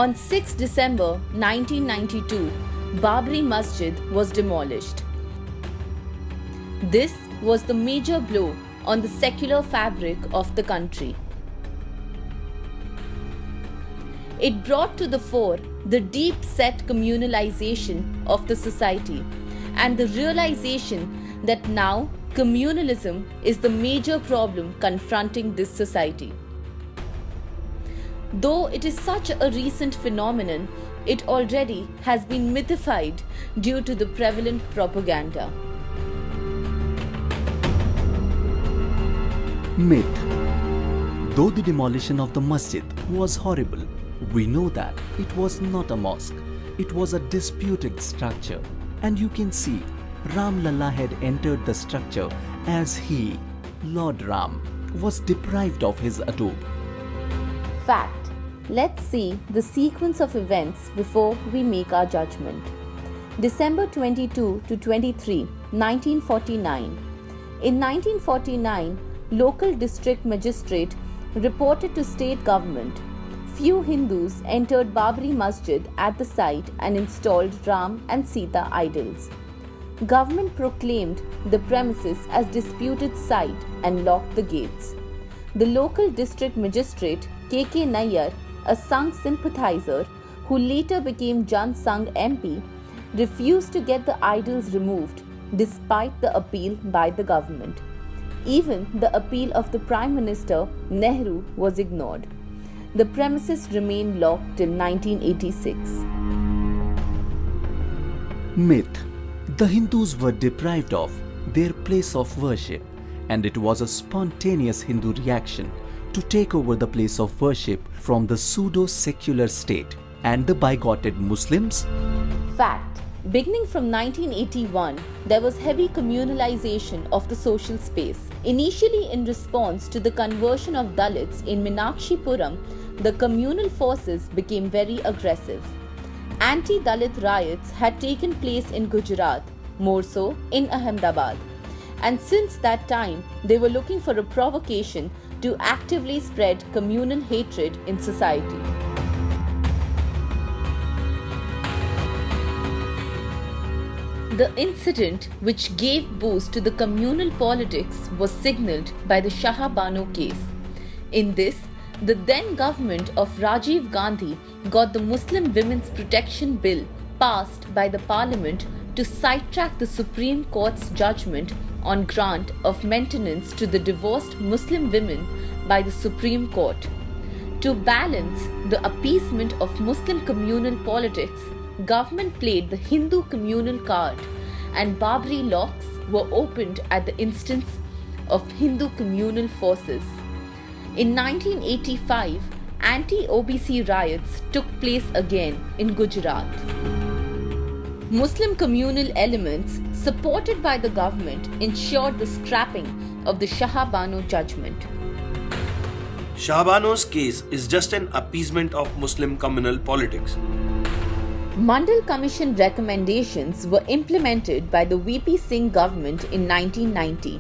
On 6 December 1992, Babri Masjid was demolished. This was the major blow on the secular fabric of the country. It brought to the fore the deep-set communalization of the society and the realization that now communalism is the major problem confronting this society. Though it is such a recent phenomenon, it already has been mythified due to the prevalent propaganda. Myth. Though the demolition of the masjid was horrible, we know that it was not a mosque. It was a disputed structure. And you can see Ram Lalla had entered the structure as he, Lord Ram, was deprived of his adobe. Fact. Let's see the sequence of events before we make our judgment. December 22 to 23, 1949. In 1949, local district magistrate reported to state government. Few Hindus entered Babri Masjid at the site and installed Ram and Sita idols. Government proclaimed the premises as disputed site and locked the gates. The local district magistrate K.K. Nayyar, a Sangh sympathizer who later became Jan Sangh MP, refused to get the idols removed despite the appeal by the government. Even the appeal of the Prime Minister Nehru was ignored. The premises remained locked till 1986. Myth. The Hindus were deprived of their place of worship, and it was a spontaneous Hindu reaction to take over the place of worship from the pseudo-secular state. And the bigoted Muslims? Fact. Beginning from 1981, there was heavy communalization of the social space. Initially in response to the conversion of Dalits in Meenakshipuram, the communal forces became very aggressive. Anti-Dalit riots had taken place in Gujarat, more so in Ahmedabad. And since that time, they were looking for a provocation to actively spread communal hatred in society. The incident which gave boost to the communal politics was signalled by the Shah Bano case. In this, the then government of Rajiv Gandhi got the Muslim Women's Protection Bill passed by the Parliament to sidetrack the Supreme Court's judgment on grant of maintenance to the divorced Muslim women by the Supreme Court. To balance the appeasement of Muslim communal politics, government played the Hindu communal card, and Babri locks were opened at the instance of Hindu communal forces. In 1985, anti-OBC riots took place again in Gujarat. Muslim communal elements supported by the government ensured the scrapping of the Shah Bano judgment. Shah Bano's case is just an appeasement of Muslim communal politics. Mandal Commission recommendations were implemented by the VP Singh government in 1990.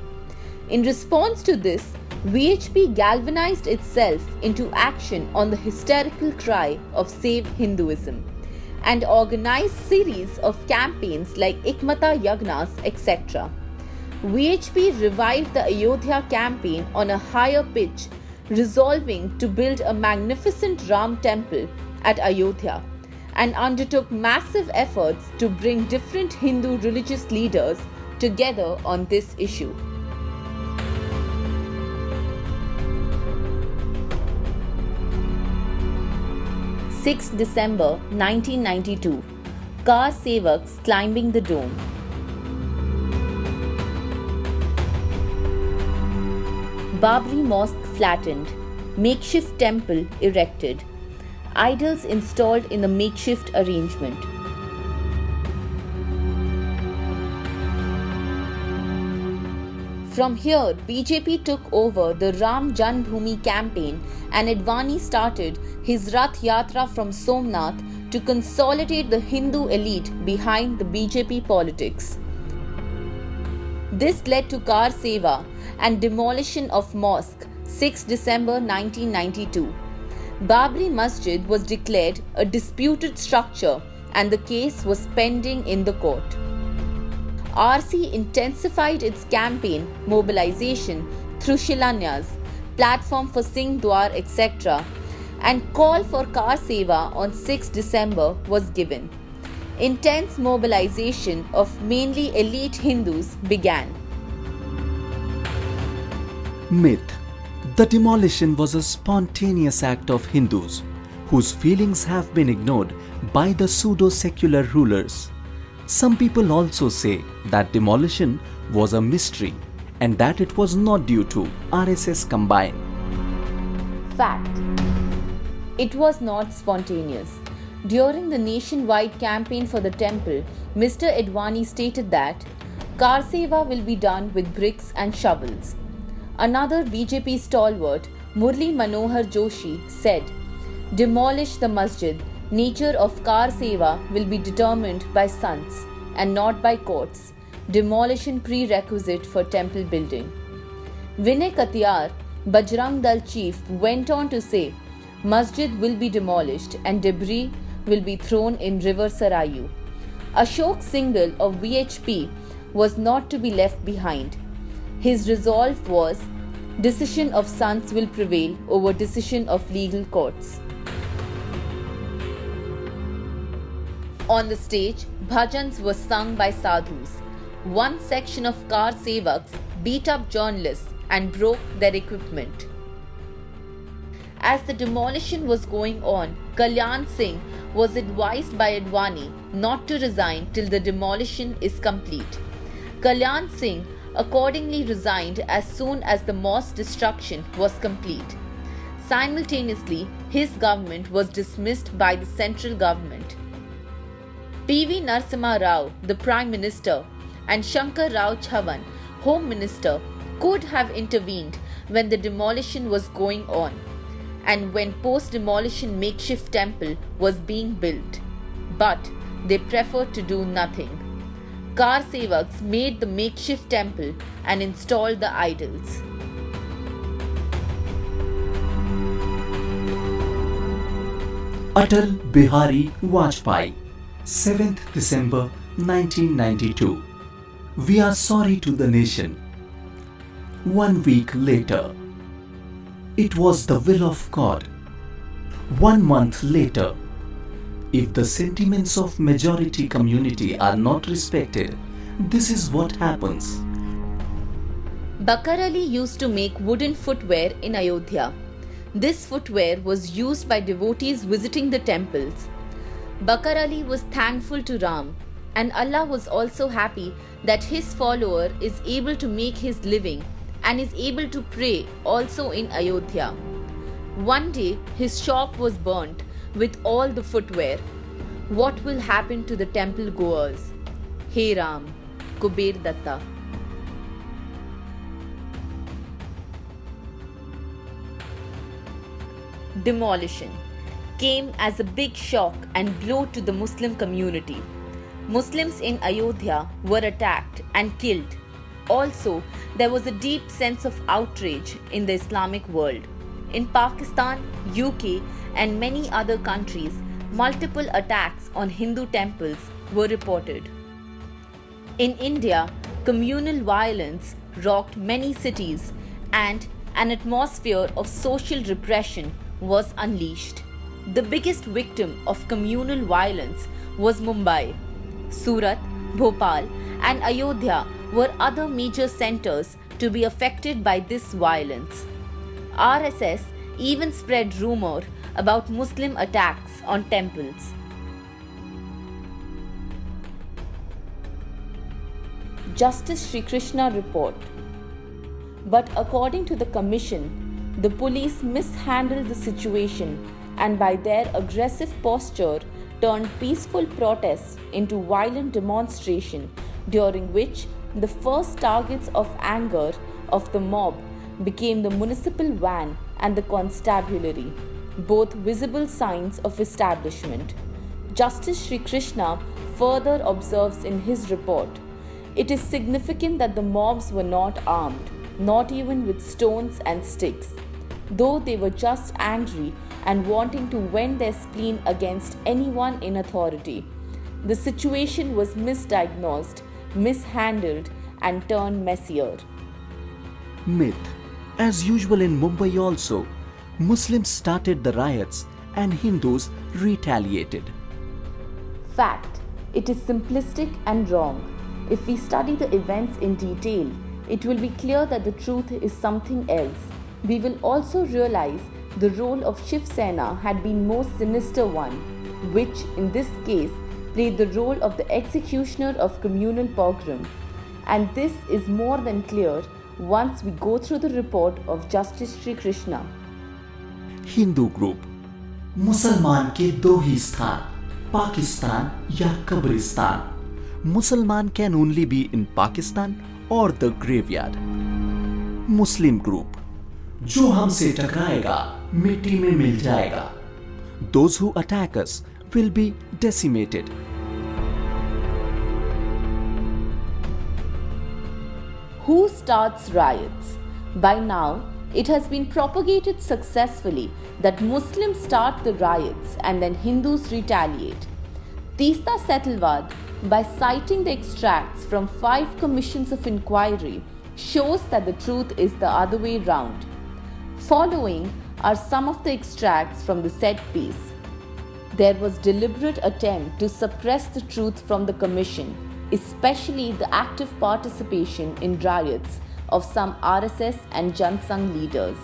In response to this, VHP galvanized itself into action on the hysterical cry of Save Hinduism and organized series of campaigns like Ikmata Yagnas, etc. VHP revived the Ayodhya campaign on a higher pitch, resolving to build a magnificent Ram temple at Ayodhya, and undertook massive efforts to bring different Hindu religious leaders together on this issue. December 1992, car sevaks climbing the dome. Babri Mosque flattened, makeshift temple erected, idols installed in the makeshift arrangement. From here, BJP took over the Ram Janmbhoomi campaign and Advani started his Rath Yatra from Somnath to consolidate the Hindu elite behind the BJP politics. This led to Car Seva and demolition of mosque 6 December 1992. Babri Masjid was declared a disputed structure and the case was pending in the court. RC intensified its campaign mobilization through Shilanyas, platform for Singh Dwar, etc., and call for Car Seva on 6 December was given. Intense mobilization of mainly elite Hindus began. Myth. The demolition was a spontaneous act of Hindus whose feelings have been ignored by the pseudo-secular rulers. Some people also say that demolition was a mystery and that it was not due to RSS combined. Fact. It was not spontaneous. During the nationwide campaign for the temple, Mr. Advani stated that Car Seva will be done with bricks and shovels. Another BJP stalwart, Murli Manohar Joshi, said, "Demolish the masjid. Nature of Car Seva will be determined by sants and not by courts. Demolition prerequisite for temple building." Vinay Katiyar, Bajrang Dal chief, went on to say, "Masjid will be demolished and debris will be thrown in river Sarayu." Ashok Singhal of VHP was not to be left behind. His resolve was, decision of sons will prevail over decision of legal courts. On the stage, bhajans were sung by sadhus. One section of Car Sevaks beat up journalists and broke their equipment. As the demolition was going on, Kalyan Singh was advised by Advani not to resign till the demolition is complete. Kalyan Singh accordingly resigned as soon as the mosque destruction was complete. Simultaneously, his government was dismissed by the central government. P.V. Narasimha Rao, the Prime Minister, and Shankar Rao Chavan, Home Minister, could have intervened when the demolition was going on and when post-demolition makeshift temple was being built. But they preferred to do nothing. Car Sevaks made the makeshift temple and installed the idols. Atal Bihari Vajpayee, 7th December 1992. We are sorry to the nation. 1 week later. It was the will of God. 1 month later. If the sentiments of majority community are not respected, this is what happens. Bakar Ali used to make wooden footwear in Ayodhya. This footwear was used by devotees visiting the temples. Bakar Ali was thankful to Ram, and Allah was also happy that his follower is able to make his living and is able to pray also in Ayodhya. One day his shop was burnt with all the footwear. What will happen to the temple goers? Hey Ram, Kuber Datta. Demolition came as a big shock and blow to the Muslim community. Muslims in Ayodhya were attacked and killed. Also, there was a deep sense of outrage in the Islamic world. In Pakistan, UK, and many other countries, multiple attacks on Hindu temples were reported. In India, communal violence rocked many cities and an atmosphere of social repression was unleashed. The biggest victim of communal violence was Mumbai. Surat, Bhopal, and Ayodhya were other major centers to be affected by this violence. RSS even spread rumor about Muslim attacks on temples. Justice Sri Krishna report. But according to the commission, the police mishandled the situation and by their aggressive posture turned peaceful protests into violent demonstration, during which the first targets of anger of the mob became the municipal van and the constabulary, both visible signs of establishment. Justice Sri Krishna further observes in his report, it is significant that the mobs were not armed, not even with stones and sticks. Though they were just angry, and wanting to vent their spleen against anyone in authority. The situation was misdiagnosed, mishandled, and turned messier. Myth. As usual in Mumbai also, Muslims started the riots and Hindus retaliated. Fact. It is simplistic and wrong. If we study the events in detail, it will be clear that the truth is something else. We will also realize the role of Shiv Sena had been most sinister one, which in this case played the role of the executioner of communal pogrom. And this is more than clear once we go through the report of Justice Sri Krishna. Hindu group. मुसलमान के दो ही स्थान, पाकिस्तान या कब्रिस्तान. Musliman can only be in Pakistan or the graveyard. Muslim group. जो हमसे टकराएगा मिट्टी में मिल जाएगा. Those who attack us will be decimated. Who starts riots? By now, it has been propagated successfully that Muslims start the riots and then Hindus retaliate. Teesta Setalvad, by citing the extracts from 5 commissions of inquiry, shows that the truth is the other way round. Following are some of the extracts from the said piece. There was deliberate attempt to suppress the truth from the commission, especially the active participation in riots of some RSS and Jan Sangh leaders.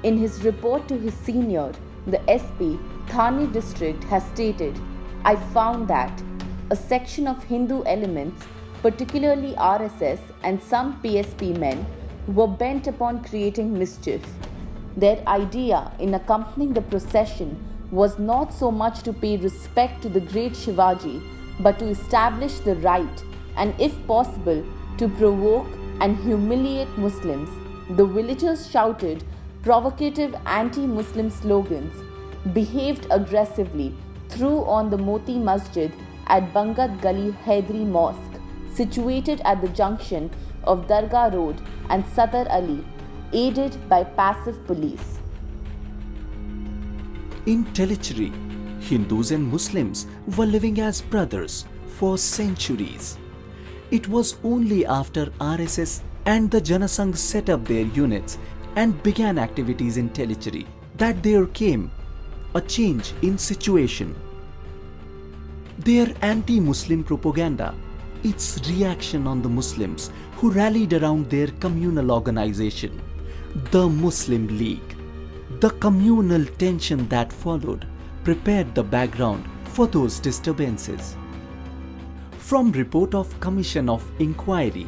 In his report to his senior, the SP, Thane district has stated, I found that a section of Hindu elements, particularly RSS and some PSP men, were bent upon creating mischief. Their idea in accompanying the procession was not so much to pay respect to the great Shivaji, but to establish the right and, if possible, to provoke and humiliate Muslims. The villagers shouted provocative anti-Muslim slogans, behaved aggressively, threw on the Moti Masjid at Bangat Gali Haidri Mosque, situated at the junction of Dargah Road and Sadar Ali, aided by passive police. In Tellicherry, Hindus and Muslims were living as brothers for centuries. It was only after RSS and the Janasangh set up their units and began activities in Tellicherry that there came a change in situation. Their anti-Muslim propaganda, its reaction on the Muslims who rallied around their communal organization, the Muslim League. The communal tension that followed prepared the background for those disturbances. From report of Commission of Inquiry,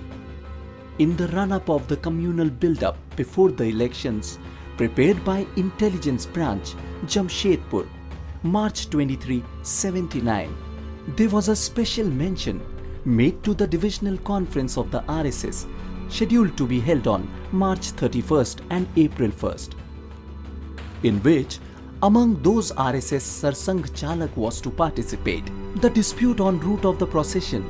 in the run-up of the communal build-up before the elections, prepared by Intelligence Branch, Jamshedpur, March 23, 79, there was a special mention made to the Divisional Conference of the RSS, scheduled to be held on March 31st and April 1st, in which among those RSS Sarsangh Chalak was to participate. The dispute en route of the procession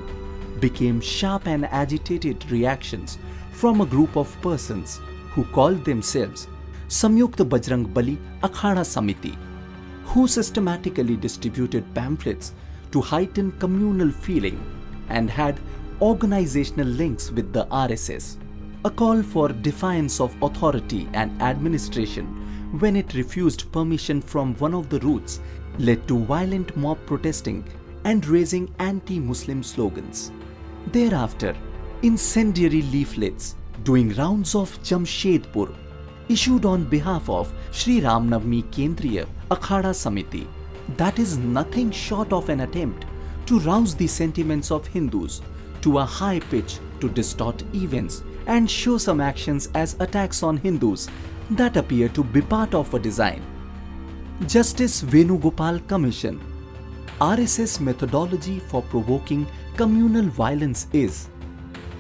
became sharp and agitated reactions from a group of persons who called themselves Samyukta Bajrang Bali Akhada Samiti, who systematically distributed pamphlets to heighten communal feeling and had organizational links with the RSS. A call for defiance of authority and administration when it refused permission from one of the routes led to violent mob protesting and raising anti-Muslim slogans. Thereafter, incendiary leaflets doing rounds of Jamshedpur issued on behalf of Shri Ramnavami Kendriya Akhada Samiti, that is nothing short of an attempt to rouse the sentiments of Hindus to a high pitch to distort events and show some actions as attacks on Hindus that appear to be part of a design. Justice Venugopal Commission. RSS methodology for provoking communal violence is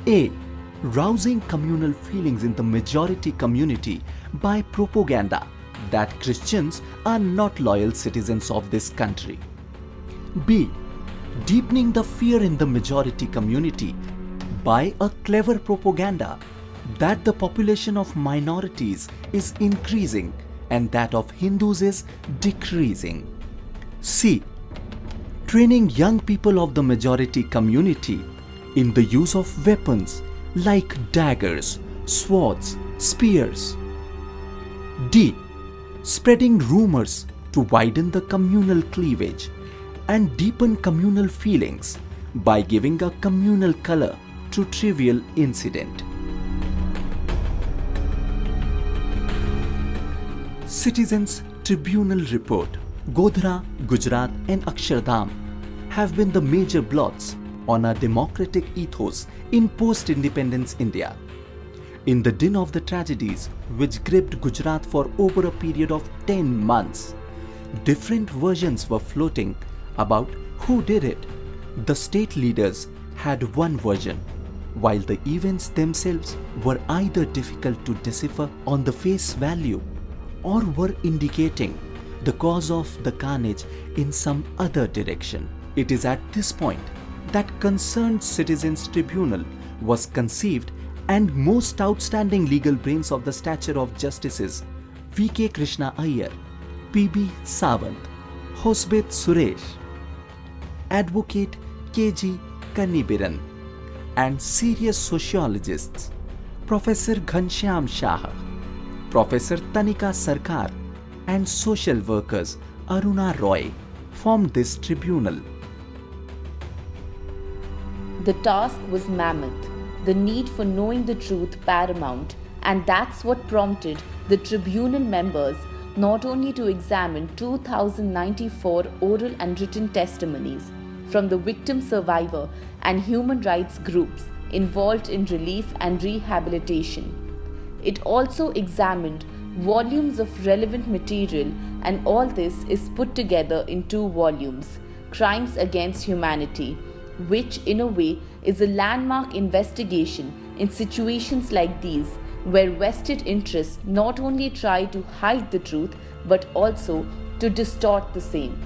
A. Rousing communal feelings in the majority community by propaganda that Christians are not loyal citizens of this country. B. Deepening the fear in the majority community by a clever propaganda that the population of minorities is increasing and that of Hindus is decreasing. C. Training young people of the majority community in the use of weapons like daggers, swords, spears. D. Spreading rumors to widen the communal cleavage and deepen communal feelings by giving a communal color to trivial incident. Citizens Tribunal Report, Godhra, Gujarat and Akshardham have been the major blots on a democratic ethos in post-independence India. In the din of the tragedies which gripped Gujarat for over a period of 10 months, different versions were floating about who did it. The state leaders had one version, while the events themselves were either difficult to decipher on the face value or were indicating the cause of the carnage in some other direction. It is at this point that Concerned Citizens Tribunal was conceived, and most outstanding legal brains of the stature of Justices V.K. Krishna Iyer, P.B. Sawant, Hosbet Suresh, Advocate K.G. Kannibiran, and serious sociologists Professor Ghanshyam Shah, Professor Tanika Sarkar, and social workers Aruna Roy formed this tribunal. The task was mammoth, the need for knowing the truth paramount, and that's what prompted the tribunal members not only to examine 2094 oral and written testimonies from the victim survivor and human rights groups involved in relief and rehabilitation. It also examined volumes of relevant material, and all this is put together in 2 volumes, Crimes Against Humanity, which in a way is a landmark investigation in situations like these, where vested interests not only try to hide the truth but also to distort the same.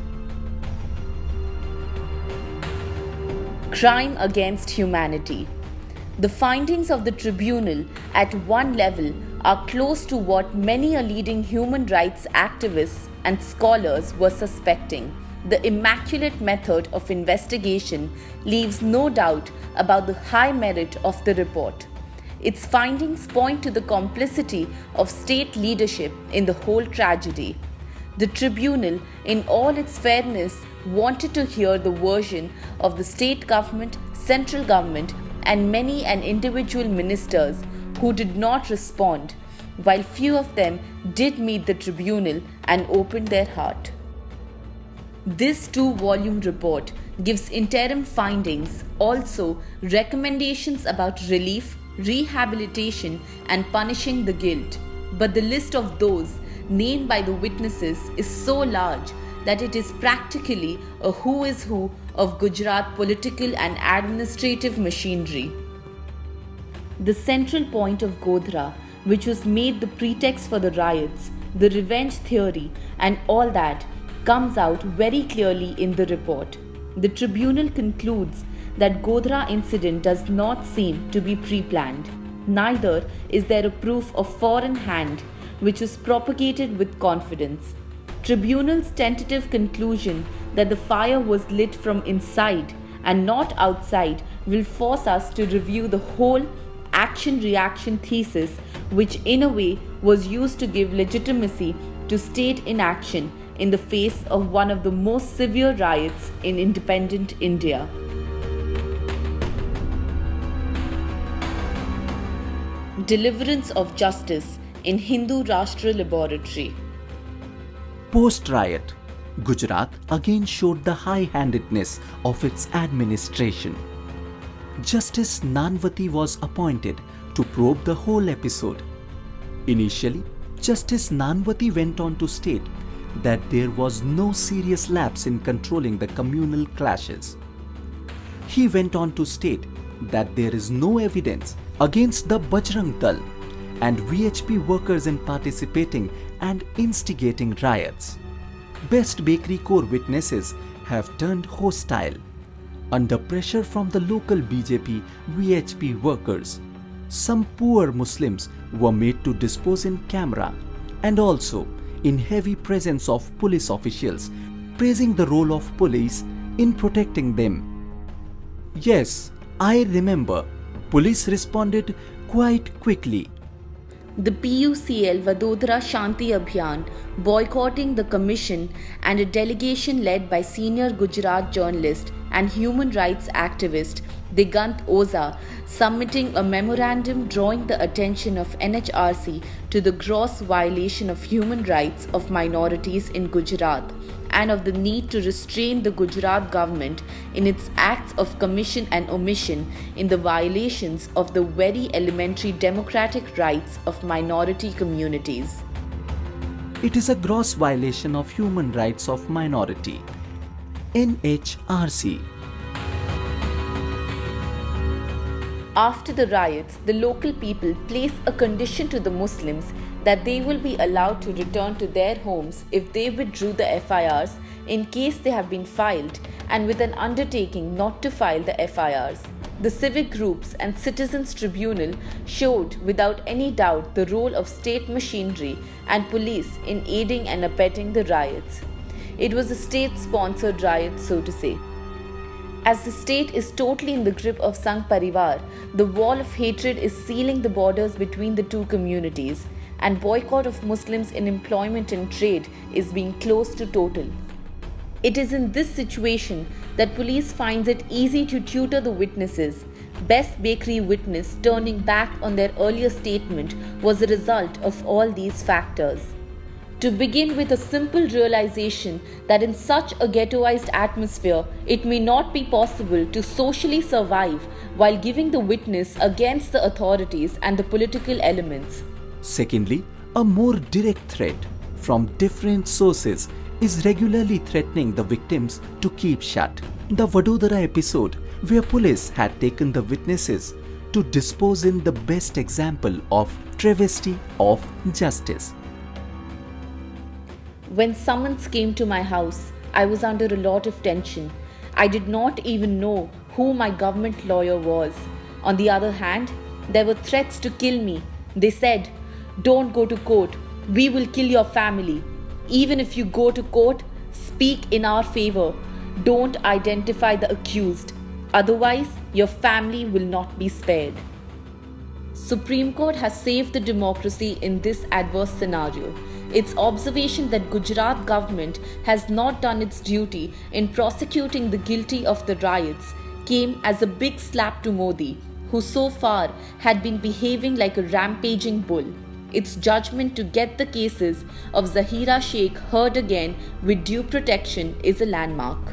Crime Against Humanity. The findings of the tribunal at one level are close to what many a leading human rights activists and scholars were suspecting. The immaculate method of investigation leaves no doubt about the high merit of the report. Its findings point to the complicity of state leadership in the whole tragedy. The tribunal, in all its fairness, wanted to hear the version of the state government, central government, and many and individual ministers who did not respond, while few of them did meet the tribunal and opened their heart. This 2-volume report gives interim findings, also recommendations about relief, rehabilitation, and punishing the guilt. But the list of those named by the witnesses is so large that it is practically a who is who of Gujarat political and administrative machinery. The central point of Godhra, which was made the pretext for the riots, the revenge theory, and all that, comes out very clearly in the report. The tribunal concludes that Godhra incident does not seem to be pre-planned. Neither is there a proof of foreign hand which is propagated with confidence. Tribunal's tentative conclusion that the fire was lit from inside and not outside will force us to review the whole action-reaction thesis, which in a way was used to give legitimacy to state inaction in the face of one of the most severe riots in independent India. Deliverance of justice in Hindu Rashtra Laboratory. Post-riot, Gujarat again showed the high-handedness of its administration. Justice Nanvati was appointed to probe the whole episode. Initially, Justice Nanvati went on to state that there was no serious lapse in controlling the communal clashes. He went on to state that there is no evidence against the Bajrang Dal and VHP workers in participating and instigating riots. Best Bakery Corps witnesses have turned hostile. Under pressure from the local BJP VHP workers, some poor Muslims were made to dispose in camera, and also in heavy presence of police officials, praising the role of police in protecting them. Yes, I remember. Police responded quite quickly. The PUCL Vadodara Shanti Abhiyan boycotting the commission and a delegation led by senior Gujarat journalist and human rights activist Digant Oza submitting a memorandum drawing the attention of NHRC to the gross violation of human rights of minorities in Gujarat and of the need to restrain the Gujarat government in its acts of commission and omission in the violations of the very elementary democratic rights of minority communities. It is a gross violation of human rights of minority. NHRC. After the riots, the local people placed a condition to the Muslims that they will be allowed to return to their homes if they withdrew the FIRs in case they have been filed, and with an undertaking not to file the FIRs. The civic groups and citizens' tribunal showed without any doubt the role of state machinery and police in aiding and abetting the riots. It was a state-sponsored riot, so to say. As the state is totally in the grip of Sangh Parivar, the wall of hatred is sealing the borders between the two communities, and boycott of Muslims in employment and trade is being close to total. It is in this situation that police finds it easy to tutor the witnesses. Best Bakery witness turning back on their earlier statement was a result of all these factors. To begin with a simple realization that in such a ghettoized atmosphere, it may not be possible to socially survive while giving the witness against the authorities and the political elements. Secondly, a more direct threat from different sources is regularly threatening the victims to keep shut. The Vadodara episode, where police had taken the witnesses to dispose in the best example of travesty of justice. When summons came to my house, I was under a lot of tension. I did not even know who my government lawyer was. On the other hand, there were threats to kill me. They said, "Don't go to court. We will kill your family. Even if you go to court, speak in our favor. Don't identify the accused. Otherwise, your family will not be spared." Supreme Court has saved the democracy in this adverse scenario. Its observation that Gujarat government has not done its duty in prosecuting the guilty of the riots came as a big slap to Modi, who so far had been behaving like a rampaging bull. Its judgment to get the cases of Zahira Sheikh heard again with due protection is a landmark.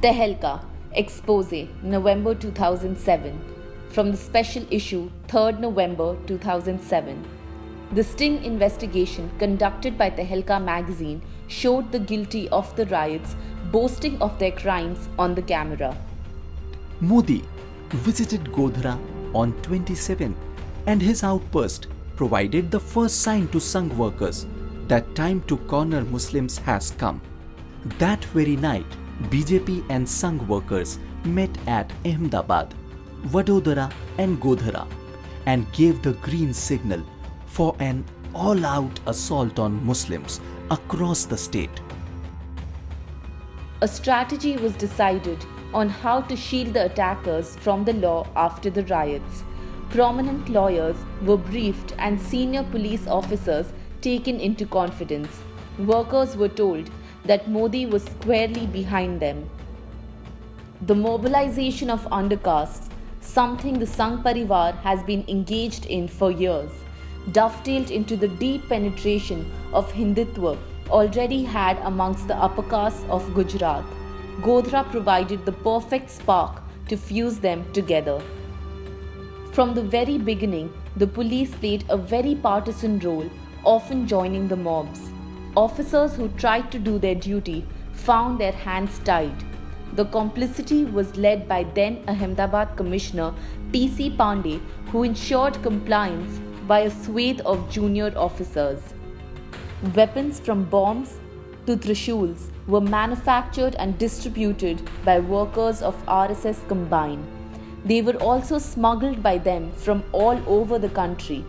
Tehelka, Expose, November 2007. From the special issue, 3rd November 2007. The sting investigation conducted by Tehelka magazine showed the guilty of the riots boasting of their crimes on the camera. Modi visited Godhra on 27th, and his outburst provided the first sign to Sangh workers that time to corner Muslims has come. That very night, BJP and Sangh workers met at Ahmedabad, Vadodara and Godhra and gave the green signal for an all-out assault on Muslims across the state. A strategy was decided on how to shield the attackers from the law after the riots. Prominent lawyers were briefed and senior police officers taken into confidence. Workers were told that Modi was squarely behind them. The mobilization of undercastes, something the Sangh Parivar has been engaged in for years, dovetailed into the deep penetration of Hindutva already had amongst the upper castes of Gujarat. Godhra provided the perfect spark to fuse them together. From the very beginning, the police played a very partisan role, often joining the mobs. Officers who tried to do their duty found their hands tied. The complicity was led by then Ahmedabad Commissioner P.C. Pandey, who ensured compliance by a swathe of junior officers. Weapons from bombs to trishuls were manufactured and distributed by workers of RSS combined. They were also smuggled by them from all over the country.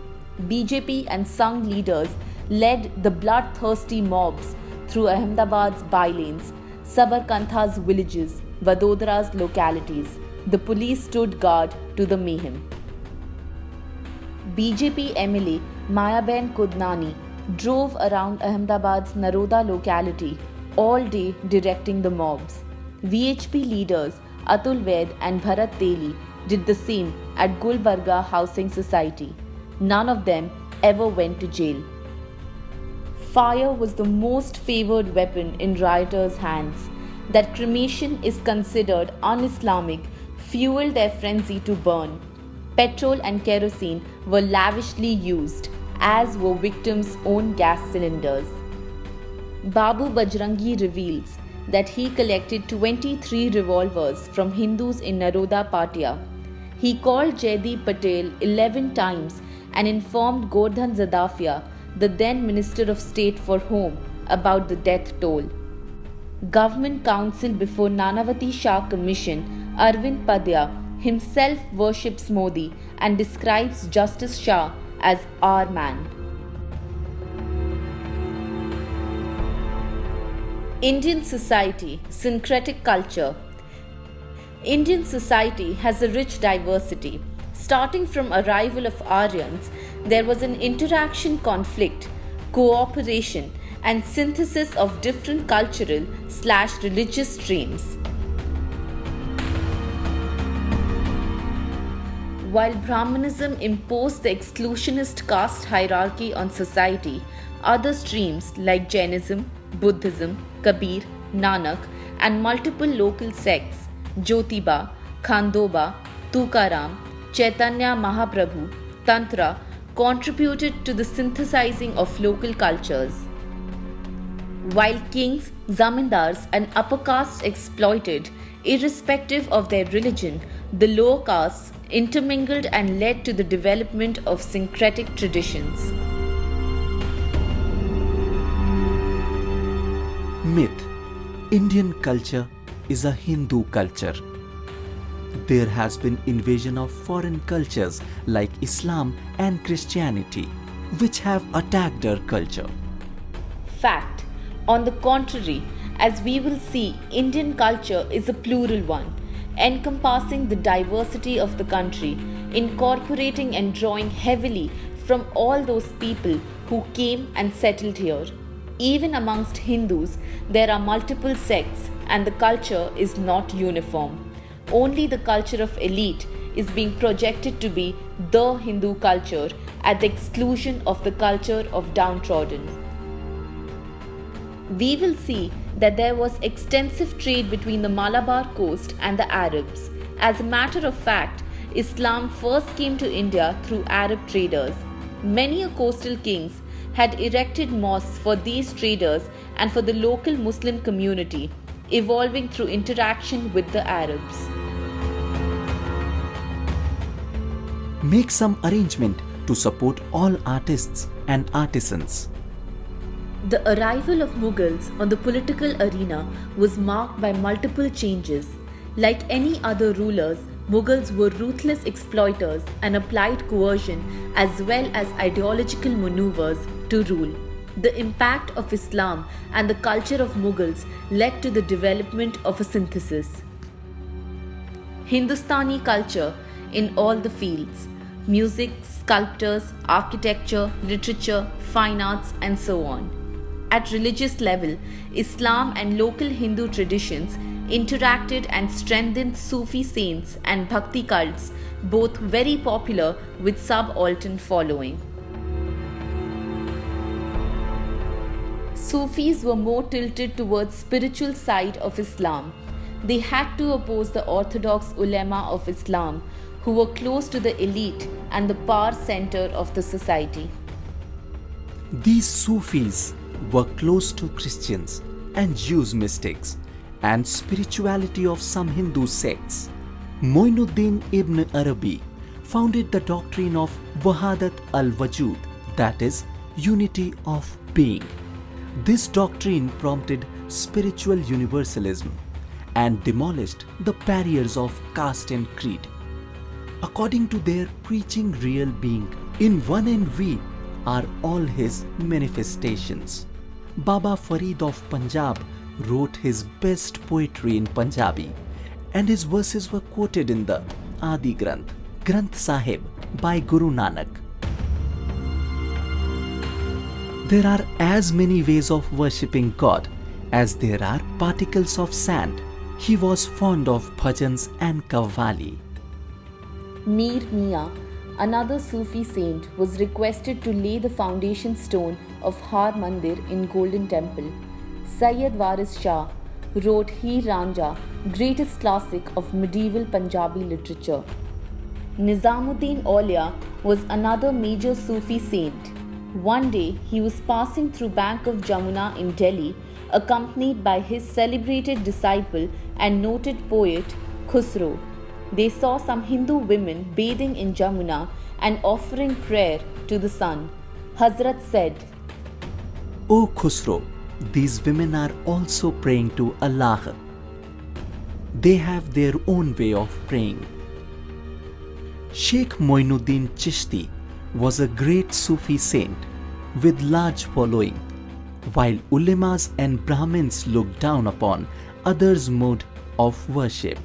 BJP and Sangh leaders led the bloodthirsty mobs through Ahmedabad's bylanes, Sabarkantha's villages, Vadodara's localities. The police stood guard to the mayhem. BJP MLA Mayaben Kudnani drove around Ahmedabad's Naroda locality all day directing the mobs. VHP leaders Atul Vaid and Bharat Teli did the same at Gulbarga Housing Society. None of them ever went to jail. Fire was the most favored weapon in rioters' hands. That cremation is considered un-Islamic fueled their frenzy to burn. Petrol and kerosene were lavishly used, as were victims' own gas cylinders. Babu Bajrangi reveals that he collected 23 revolvers from Hindus in Naroda Patia. He called Jaideep Patel 11 times and informed Gordhan Zadafia, the then Minister of State for Home, about the death toll. Government counsel before Nanavati Shah Commission, Arvind Padya, himself worships Modi and describes Justice Shah as our man. Indian society, syncretic culture. Indian society has a rich diversity. Starting from arrival of Aryans, there was an interaction, conflict, cooperation, and synthesis of different cultural/religious streams. While Brahmanism imposed the exclusionist caste hierarchy on society, other streams like Jainism, Buddhism, Kabir, Nanak, and multiple local sects, Jyotiba, Khandoba, Tukaram, Chaitanya Mahaprabhu, Tantra, contributed to the synthesizing of local cultures. While kings, zamindars, and upper castes exploited, irrespective of their religion, the lower castes intermingled and led to the development of syncretic traditions. Myth: Indian culture is a Hindu culture. There has been invasion of foreign cultures like Islam and Christianity, which have attacked our culture. Fact. On the contrary, as we will see, Indian culture is a plural one, encompassing the diversity of the country, incorporating and drawing heavily from all those people who came and settled here. Even amongst Hindus, there are multiple sects and the culture is not uniform. Only the culture of elite is being projected to be the Hindu culture at the exclusion of the culture of downtrodden. We will see that there was extensive trade between the Malabar coast and the Arabs. As a matter of fact, Islam first came to India through Arab traders. Many coastal kings had erected mosques for these traders and for the local Muslim community, evolving through interaction with the Arabs. Make some arrangement to support all artists and artisans. The arrival of Mughals on the political arena was marked by multiple changes. Like any other rulers, Mughals were ruthless exploiters and applied coercion as well as ideological maneuvers to rule. The impact of Islam and the culture of Mughals led to the development of a synthesis. Hindustani culture in all the fields: music, sculptures, architecture, literature, fine arts, and so on. At religious level, Islam and local Hindu traditions interacted and strengthened Sufi saints and Bhakti cults, both very popular with subaltern following. Sufis were more tilted towards spiritual side of Islam. They had to oppose the orthodox ulema of Islam, who were close to the elite and the power center of the society. These Sufis were close to Christians and Jews mystics and spirituality of some Hindu sects. Moinuddin ibn Arabi founded the doctrine of Wahadat al-Wajud, that is, unity of being. This doctrine prompted spiritual universalism and demolished the barriers of caste and creed. according to their preaching real being. In one and we are all his manifestations. Baba Farid of Punjab wrote his best poetry in Punjabi, and his verses were quoted in the Adi Granth, Granth Sahib by Guru Nanak. There are as many ways of worshipping God as there are particles of sand. He was fond of bhajans and kavali. Mir Mia, another Sufi saint, was requested to lay the foundation stone of Har Mandir in Golden Temple. Sayyid Waris Shah wrote Heer Ranjha, greatest classic of medieval Punjabi literature. Nizamuddin Aulia was another major Sufi saint. One day he was passing through bank of Jamuna in Delhi, accompanied by his celebrated disciple and noted poet Khusro. They saw some Hindu women bathing in Jamuna and offering prayer to the sun. Hazrat said, O Khusro, these women are also praying to Allah. They have their own way of praying. Sheikh Moinuddin Chishti was a great Sufi saint with large following. While ulemas and Brahmins looked down upon others' mode of worship,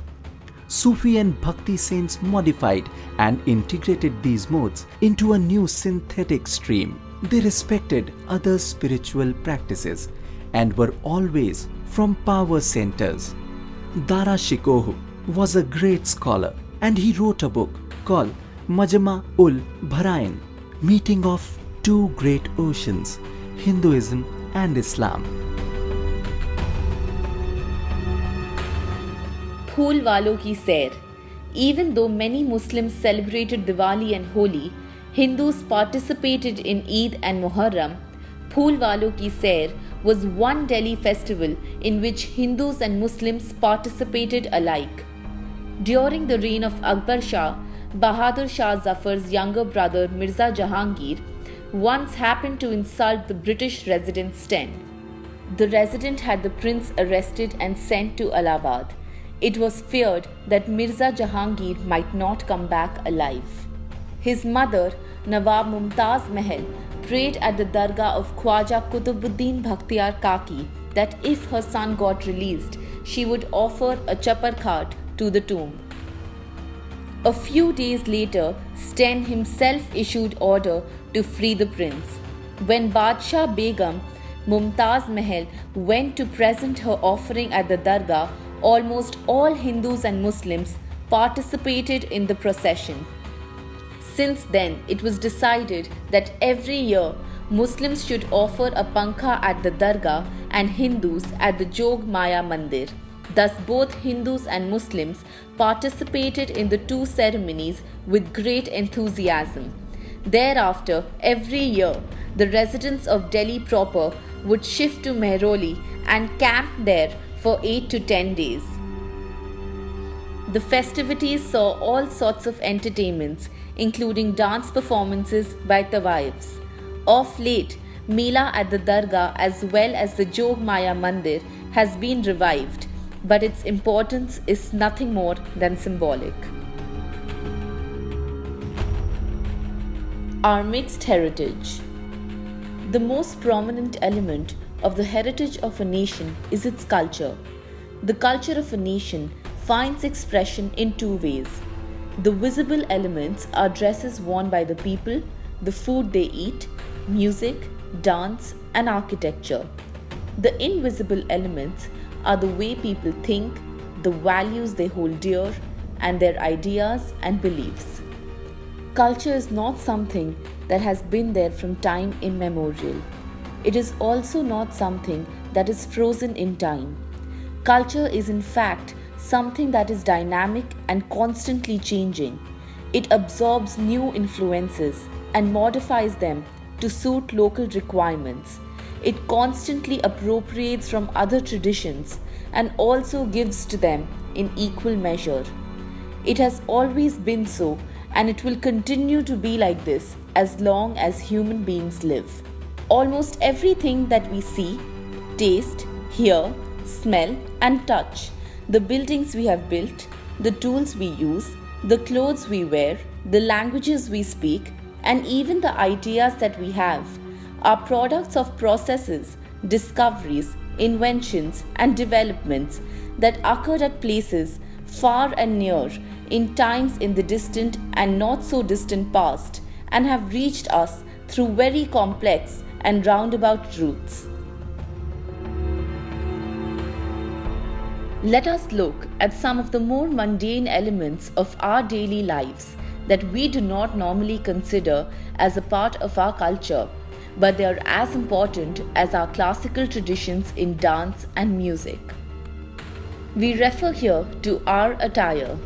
Sufi and Bhakti saints modified and integrated these modes into a new synthetic stream. They respected other spiritual practices and were always from power centers. Dara Shikoh was a great scholar, and he wrote a book called Majma ul Bahrain, meeting of two great oceans, Hinduism and Islam. Phool Walon Ki Sair. Even though many Muslims celebrated Diwali and Holi, Hindus participated in Eid and Muharram. Phool Walon Ki Sair was one Delhi festival in which Hindus and Muslims participated alike. During the reign of Akbar Shah, Bahadur Shah Zafar's younger brother Mirza Jahangir once happened to insult the British resident's tent. The resident had the prince arrested and sent to Allahabad. It was feared that Mirza Jahangir might not come back alive. His mother, Nawab Mumtaz Mahal, prayed at the dargah of Khwaja Qutubuddin Bakhtiyar Kaki that if her son got released, she would offer a chapar cart to the tomb. A few days later, Sten himself issued order to free the prince. When Badshah Begum Mumtaz Mahal went to present her offering at the dargah, almost all Hindus and Muslims participated in the procession. Since then, it was decided that every year Muslims should offer a pankha at the dargah and Hindus at the Jog Maya Mandir. Thus, both Hindus and Muslims participated in the two ceremonies with great enthusiasm. Thereafter, every year, the residents of Delhi proper would shift to Mehroli and camp there for 8 to 10 days. The festivities saw all sorts of entertainments, including dance performances by Tawaifs. Of late, Mela at the Dargah as well as the Jog Maya Mandir has been revived, but its importance is nothing more than symbolic. Our mixed heritage. The most prominent element of the heritage of a nation is its culture. The culture of a nation finds expression in two ways. The visible elements are dresses worn by the people, the food they eat, music, dance, and architecture. The invisible elements are the way people think, the values they hold dear, and their ideas and beliefs. Culture is not something that has been there from time immemorial. It is also not something that is frozen in time. Culture is in fact something that is dynamic and constantly changing. It absorbs new influences and modifies them to suit local requirements. It constantly appropriates from other traditions and also gives to them in equal measure. It has always been so, and it will continue to be like this as long as human beings live. Almost everything that we see, taste, hear, smell, and touch, the buildings we have built, the tools we use, The clothes we wear, the languages we speak, and even the ideas that we have are products of processes, discoveries, inventions, and developments that occurred at places far and near, in times in the distant and not so distant past, and have reached us through very complex and roundabout routes. Let us look at some of the more mundane elements of our daily lives that we do not normally consider as a part of our culture, but they are as important as our classical traditions in dance and music. We refer here to our attire.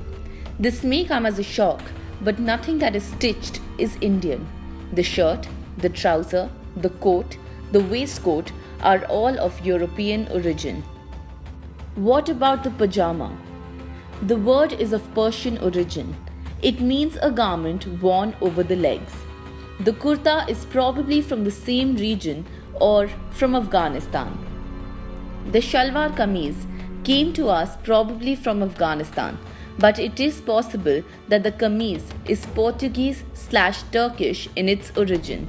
This may come as a shock, but nothing that is stitched is Indian. The shirt, the trouser, the coat, the waistcoat are all of European origin. What about the pajama? The word is of Persian origin. It means a garment worn over the legs. The kurta is probably from the same region or from Afghanistan. The shalwar kameez came to us probably from Afghanistan, but it is possible that the kameez is Portuguese/Turkish in its origin.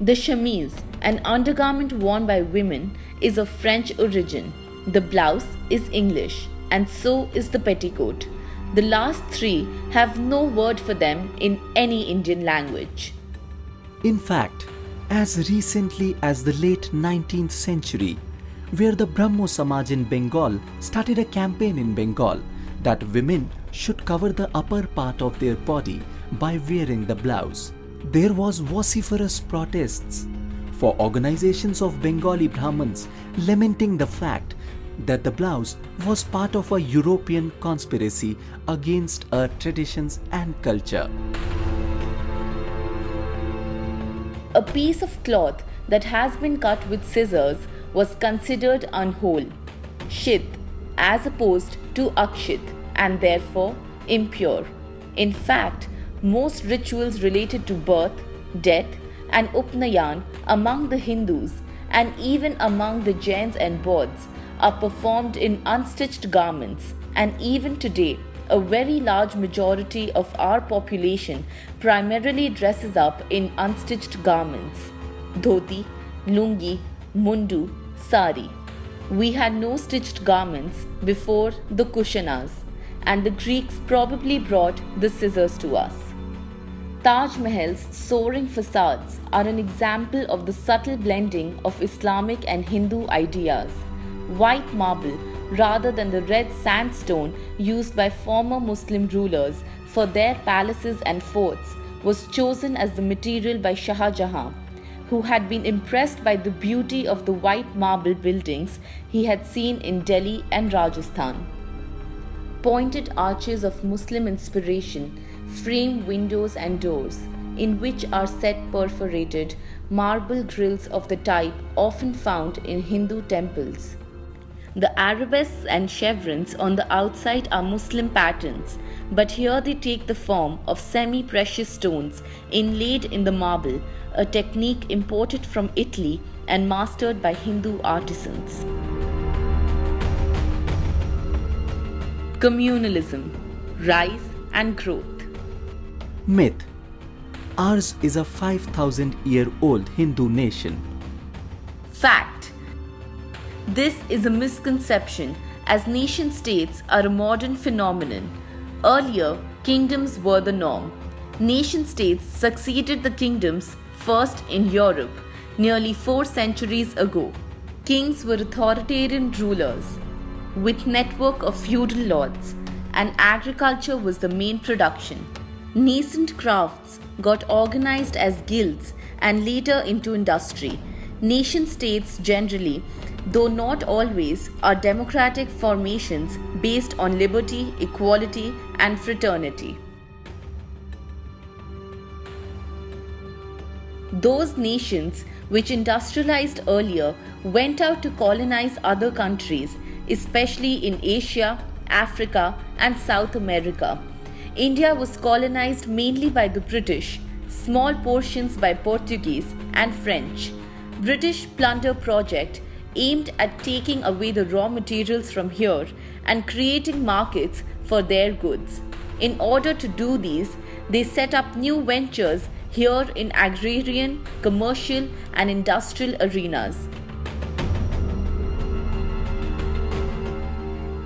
The chemise, an undergarment worn by women, is of French origin. The blouse is English, and so is the petticoat. The last three have no word for them in any Indian language. In fact, as recently as the late 19th century, where the Brahmo Samaj in Bengal started a campaign in Bengal that women should cover the upper part of their body by wearing the blouse, there was vociferous protests for organizations of Bengali Brahmins lamenting the fact that the blouse was part of a European conspiracy against our traditions and culture. A piece of cloth that has been cut with scissors was considered unwhole, shit, as opposed to akshit, and therefore impure. In fact, most rituals related to birth, death, and upnayan among the Hindus and even among the Jains and Bauds are performed in unstitched garments, and even today, a very large majority of our population primarily dresses up in unstitched garments. Dhoti, lungi, mundu, sari. We had no stitched garments before the Kushanas, and the Greeks probably brought the scissors to us. Taj Mahal's soaring facades are an example of the subtle blending of Islamic and Hindu ideas. White marble rather than the red sandstone used by former Muslim rulers for their palaces and forts was chosen as the material by Shah Jahan, who had been impressed by the beauty of the white marble buildings he had seen in Delhi and Rajasthan. Pointed arches of Muslim inspiration frame windows and doors, in which are set perforated marble grills of the type often found in Hindu temples. The arabesques and chevrons on the outside are Muslim patterns, but here they take the form of semi-precious stones inlaid in the marble, a technique imported from Italy and mastered by Hindu artisans. Communalism, rise and growth. Myth. Ours is a 5,000-year-old Hindu nation. Fact. This is a misconception, as nation-states are a modern phenomenon. Earlier, kingdoms were the norm. Nation-states succeeded the kingdoms first in Europe, nearly 4 centuries ago. Kings were authoritarian rulers, with network of feudal lords, and agriculture was the main production. Nascent crafts got organized as guilds and later into industry. Nation-states generally, though not always, are democratic formations based on liberty, equality, and fraternity. Those nations which industrialized earlier went out to colonize other countries, especially in Asia, Africa, and South America. India was colonized mainly by the British, small portions by Portuguese and French. British plunder project aimed at taking away the raw materials from here and creating markets for their goods. In order to do these, they set up new ventures here in agrarian, commercial, and industrial arenas.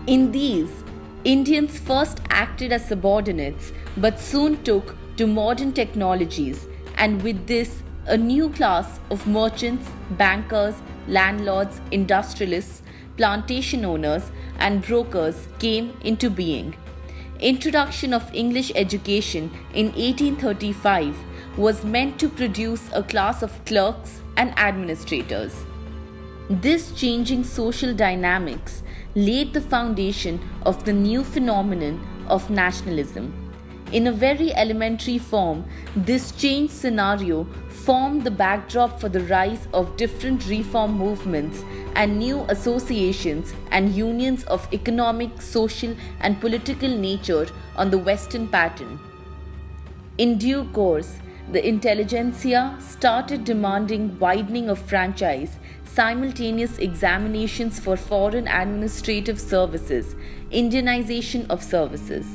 In these, Indians first acted as subordinates but soon took to modern technologies, and with this, a new class of merchants, bankers, landlords, industrialists, plantation owners, and brokers came into being. Introduction of English education in 1835 was meant to produce a class of clerks and administrators. This changing social dynamics laid the foundation of the new phenomenon of nationalism. In a very elementary form, this changed scenario formed the backdrop for the rise of different reform movements and new associations and unions of economic, social, and political nature on the Western pattern. In due course, the intelligentsia started demanding widening of franchise, simultaneous examinations for foreign administrative services, Indianization of services.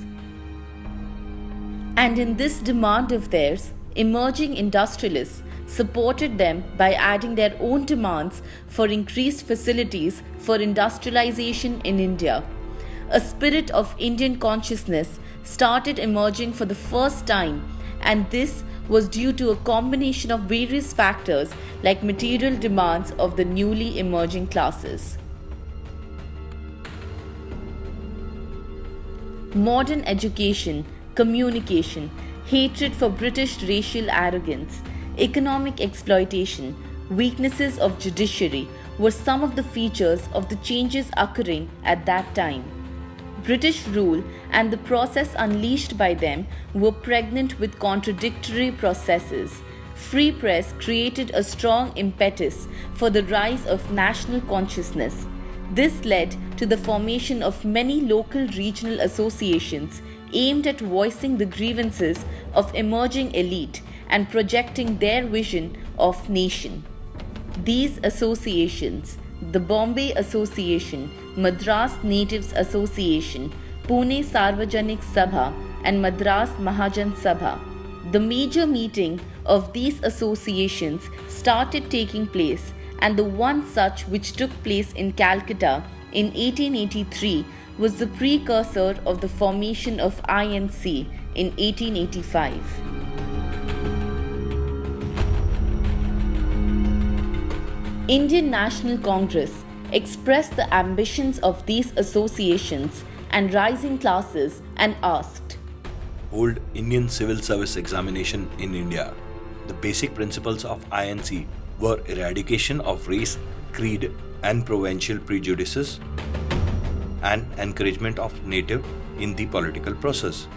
And in this demand of theirs, emerging industrialists supported them by adding their own demands for increased facilities for industrialization in India. A spirit of Indian consciousness started emerging for the first time, and this was due to a combination of various factors like material demands of the newly emerging classes. Modern education, communication, hatred for British racial arrogance, economic exploitation, weaknesses of judiciary were some of the features of the changes occurring at that time. British rule and the process unleashed by them were pregnant with contradictory processes. Free press created a strong impetus for the rise of national consciousness. This led to the formation of many local regional associations aimed at voicing the grievances of emerging elite and projecting their vision of nation. These associations, the Bombay Association, Madras Natives Association, Pune Sarvajanik Sabha, and Madras Mahajan Sabha. The major meeting of these associations started taking place, and the one such which took place in Calcutta in 1883 was the precursor of the formation of INC in 1885. Indian National Congress expressed the ambitions of these associations and rising classes and asked, Hold Indian Civil Service examination in India. The basic principles of INC were eradication of race, creed, and provincial prejudices, and encouragement of native in the political process.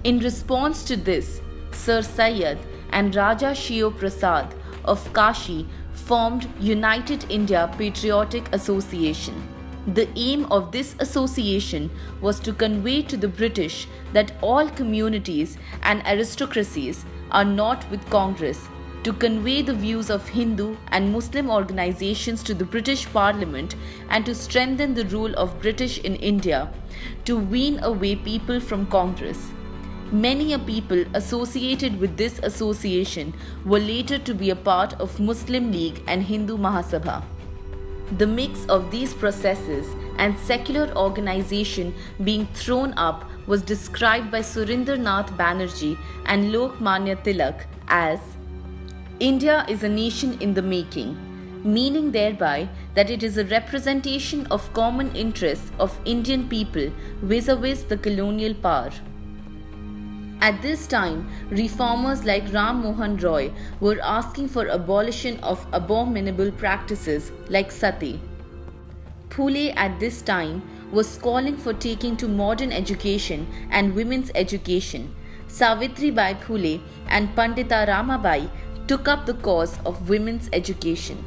In response to this, Sir Syed and Raja Shio Prasad of Kashi formed United India Patriotic Association. The aim of this association was to convey to the British that all communities and aristocracies are not with Congress, to convey the views of Hindu and Muslim organizations to the British Parliament, and to strengthen the rule of British in India, to wean away people from Congress. Many a people associated with this association were later to be a part of Muslim League and Hindu Mahasabha. The mix of these processes and secular organization being thrown up was described by Surendranath Banerjee and Lokmanya Tilak as India is a nation in the making, meaning thereby that it is a representation of common interests of Indian people vis-a-vis the colonial power. At this time, reformers like Ram Mohan Roy were asking for abolition of abominable practices like sati. Phule at this time was calling for taking to modern education and women's education. Savitribai Phule and Pandita Ramabai took up the cause of women's education.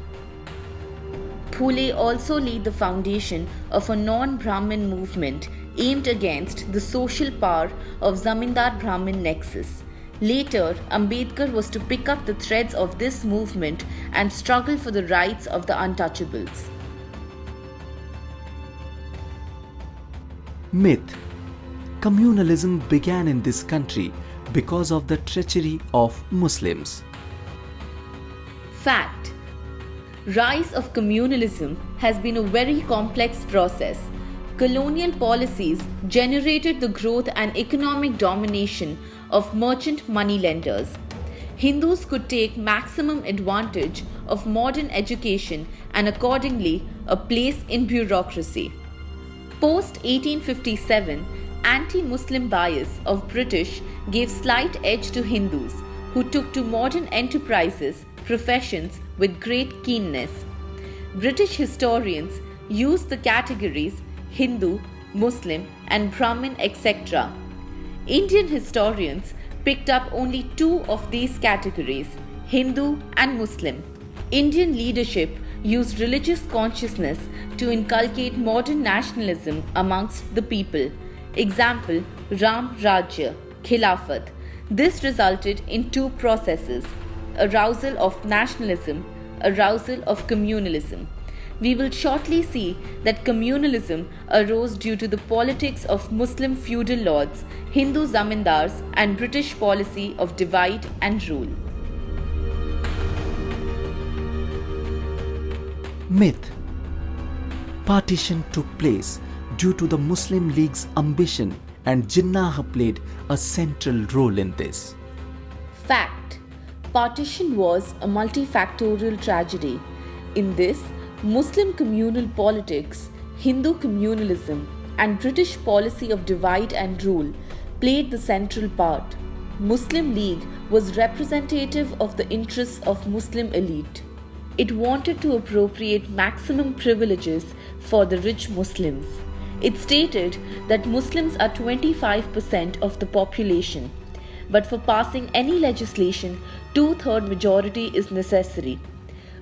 Phule also laid the foundation of a non-Brahmin movement aimed against the social power of Zamindar-Brahmin nexus. Later, Ambedkar was to pick up the threads of this movement and struggle for the rights of the untouchables. Myth. Communalism began in this country because of the treachery of Muslims. Fact. Rise of communalism has been a very complex process. Colonial policies generated the growth and economic domination of merchant moneylenders. Hindus could take maximum advantage of modern education and accordingly a place in bureaucracy. Post 1857, anti-Muslim bias of British gave slight edge to Hindus who took to modern enterprises, professions with great keenness. British historians used the categories Hindu, Muslim and Brahmin etc. Indian historians picked up only two of these categories, Hindu and Muslim. Indian leadership used religious consciousness to inculcate modern nationalism amongst the people. Example, Ram Rajya, Khilafat. This resulted in two processes, arousal of nationalism, arousal of communalism. We will shortly see that communalism arose due to the politics of Muslim feudal lords, Hindu zamindars, and British policy of divide and rule. Myth. Partition took place due to the Muslim League's ambition and Jinnah played a central role in this. Fact. Partition was a multifactorial tragedy. In this, Muslim communal politics, Hindu communalism, and British policy of divide and rule played the central part. Muslim League was representative of the interests of Muslim elite. It wanted to appropriate maximum privileges for the rich Muslims. It stated that Muslims are 25% of the population, but for passing any legislation, 2/3 majority is necessary.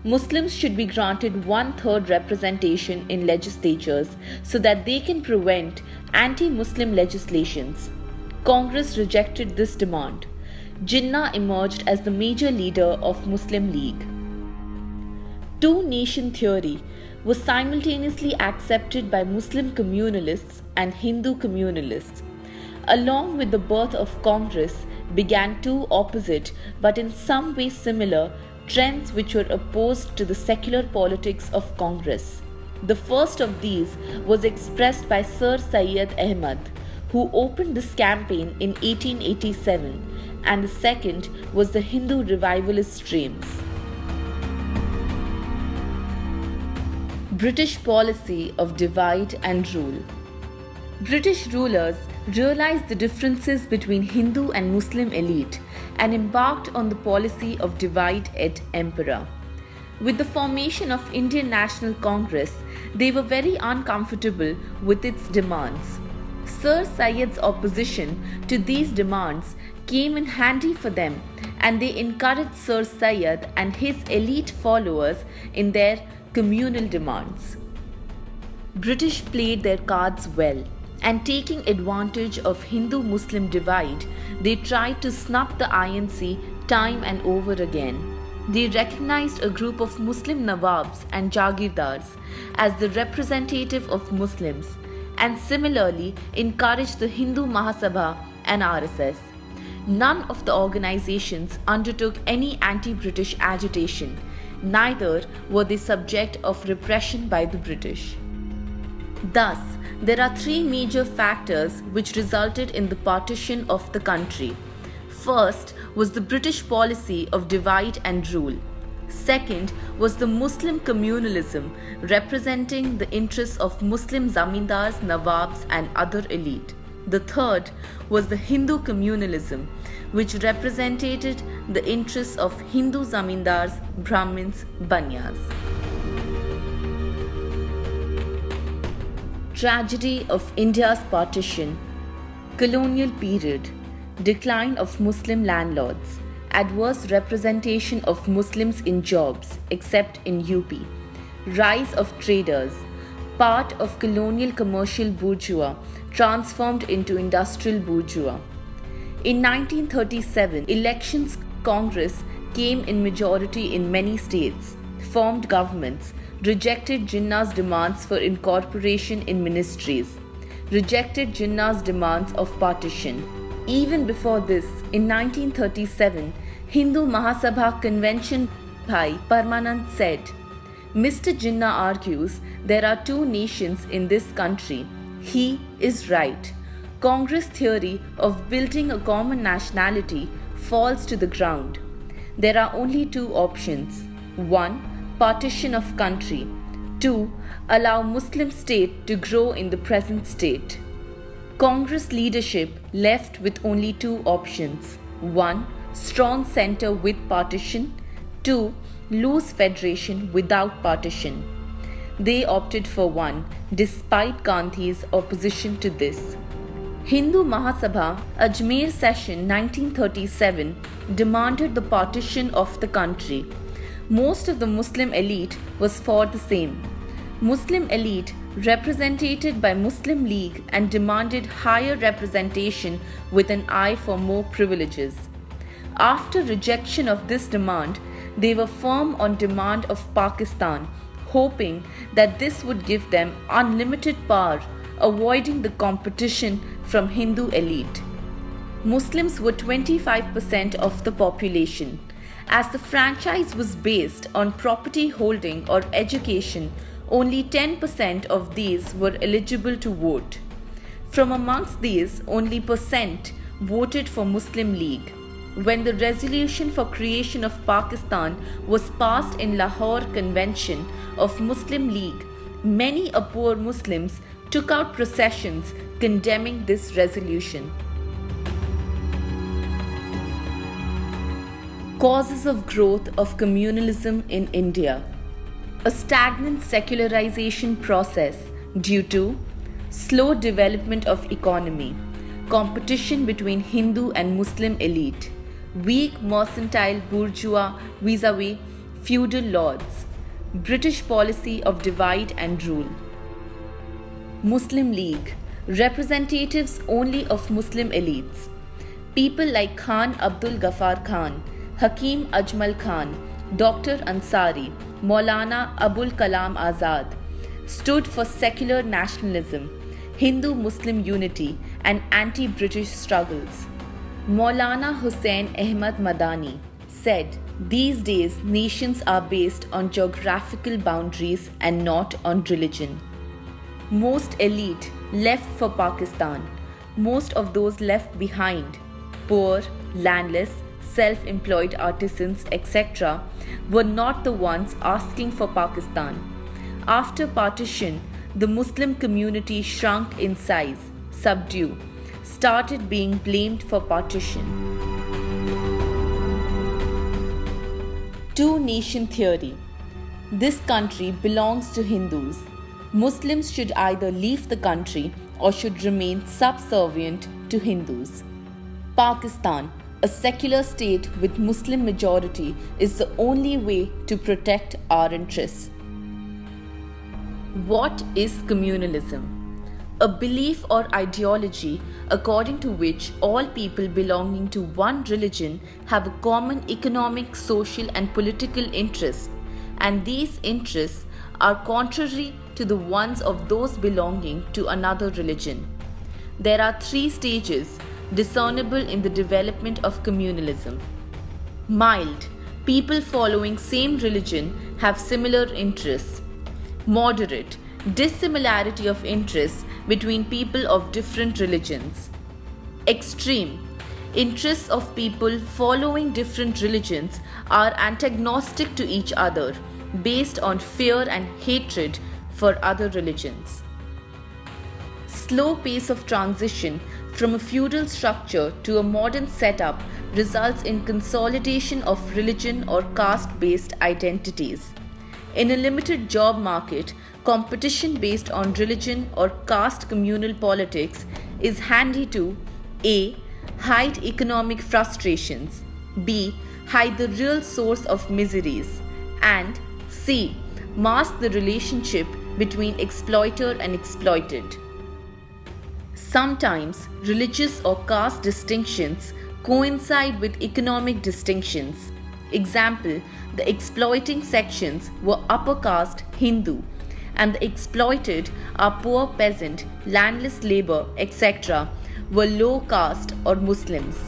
Muslims should be granted 1/3 representation in legislatures so that they can prevent anti-Muslim legislations. Congress rejected this demand. Jinnah emerged as the major leader of Muslim League. Two-nation theory was simultaneously accepted by Muslim communalists and Hindu communalists. Along with the birth of Congress began two opposite but in some way similar trends which were opposed to the secular politics of Congress. The first of these was expressed by Sir Syed Ahmad, who opened this campaign in 1887, and the second was the Hindu revivalist streams. British policy of divide and rule. British rulers realized the differences between Hindu and Muslim elite and embarked on the policy of divide et impera. With the formation of Indian National Congress, they were very uncomfortable with its demands. Sir Syed's opposition to these demands came in handy for them, and they encouraged Sir Syed and his elite followers in their communal demands. British played their cards well, and taking advantage of Hindu-Muslim divide, they tried to snub the INC time and over again. They recognized a group of Muslim Nawabs and Jagirdars as the representative of Muslims, and similarly encouraged the Hindu Mahasabha and RSS. None of the organizations undertook any anti-British agitation, neither were they subject of repression by the British. Thus, there are three major factors which resulted in the partition of the country. First was the British policy of divide and rule. Second was the Muslim communalism representing the interests of Muslim zamindars, nawabs and other elite. The third was the Hindu communalism, which represented the interests of Hindu zamindars, Brahmins, Banyas. Tragedy of India's partition. Colonial period. Decline of Muslim landlords. Adverse representation of Muslims in jobs, except in UP. Rise of traders. Part of colonial commercial bourgeois transformed into industrial bourgeois. In 1937, elections Congress came in majority in many states, formed governments, rejected Jinnah's demands for incorporation in ministries. rejected Jinnah's demands of partition. Even before this, in 1937, Hindu Mahasabha Convention Bhai Parmanand said, Mr. Jinnah argues there are two nations in this country. He is right. Congress theory of building a common nationality falls to the ground. There are only two options. 1. Partition of country. 2. Allow Muslim state to grow in the present state. Congress leadership left with only two options. 1. Strong center with partition. 2. Loose federation without partition. They opted for 1, despite Gandhi's opposition to this. Hindu Mahasabha, Ajmer Session 1937, demanded the partition of the country. Most of the Muslim elite was for the same. Muslim elite represented by Muslim League and demanded higher representation with an eye for more privileges. After rejection of this demand, they were firm on demand of Pakistan, hoping that this would give them unlimited power, avoiding the competition from Hindu elite. Muslims were 25% of the population. As the franchise was based on property holding or education, only 10% of these were eligible to vote. From amongst these, only percent voted for Muslim League. When the resolution for creation of Pakistan was passed in Lahore Convention of Muslim League, many poor Muslims took out processions condemning this resolution. Causes of growth of communalism in India. A stagnant secularization process due to slow development of economy, competition between Hindu and Muslim elite, weak mercantile bourgeois vis-à-vis feudal lords, British policy of divide and rule. Muslim League, representatives only of Muslim elites. People like Khan Abdul Ghaffar Khan, Hakim Ajmal Khan, Dr. Ansari, Maulana Abul Kalam Azad stood for secular nationalism, Hindu-Muslim unity and anti-British struggles. Maulana Hussain Ahmad Madani said, "These days nations are based on geographical boundaries and not on religion." Most elite left for Pakistan. Most of those left behind, poor, landless, self-employed artisans, etc., were not the ones asking for Pakistan. After partition, the Muslim community shrunk in size, subdued, started being blamed for partition. Two-nation theory. This country belongs to Hindus. Muslims should either leave the country or should remain subservient to Hindus. Pakistan, a secular state with Muslim majority, is the only way to protect our interests. What is communalism? A belief or ideology according to which all people belonging to one religion have a common economic, social and political interests, and these interests are contrary to the ones of those belonging to another religion. There are three stages discernible in the development of communalism. Mild, people following same religion have similar interests. Moderate, dissimilarity of interests between people of different religions. Extreme, interests of people following different religions are antagonistic to each other based on fear and hatred for other religions. Slow pace of transition from a feudal structure to a modern setup results in consolidation of religion or caste-based identities. In a limited job market, competition based on religion or caste communal politics is handy to A. Hide economic frustrations, B. Hide the real source of miseries, and C. Mask the relationship between exploiter and exploited. Sometimes religious or caste distinctions coincide with economic distinctions. Example, the exploiting sections were upper caste Hindu and the exploited are poor peasant, landless labor, etc., were low caste or Muslims.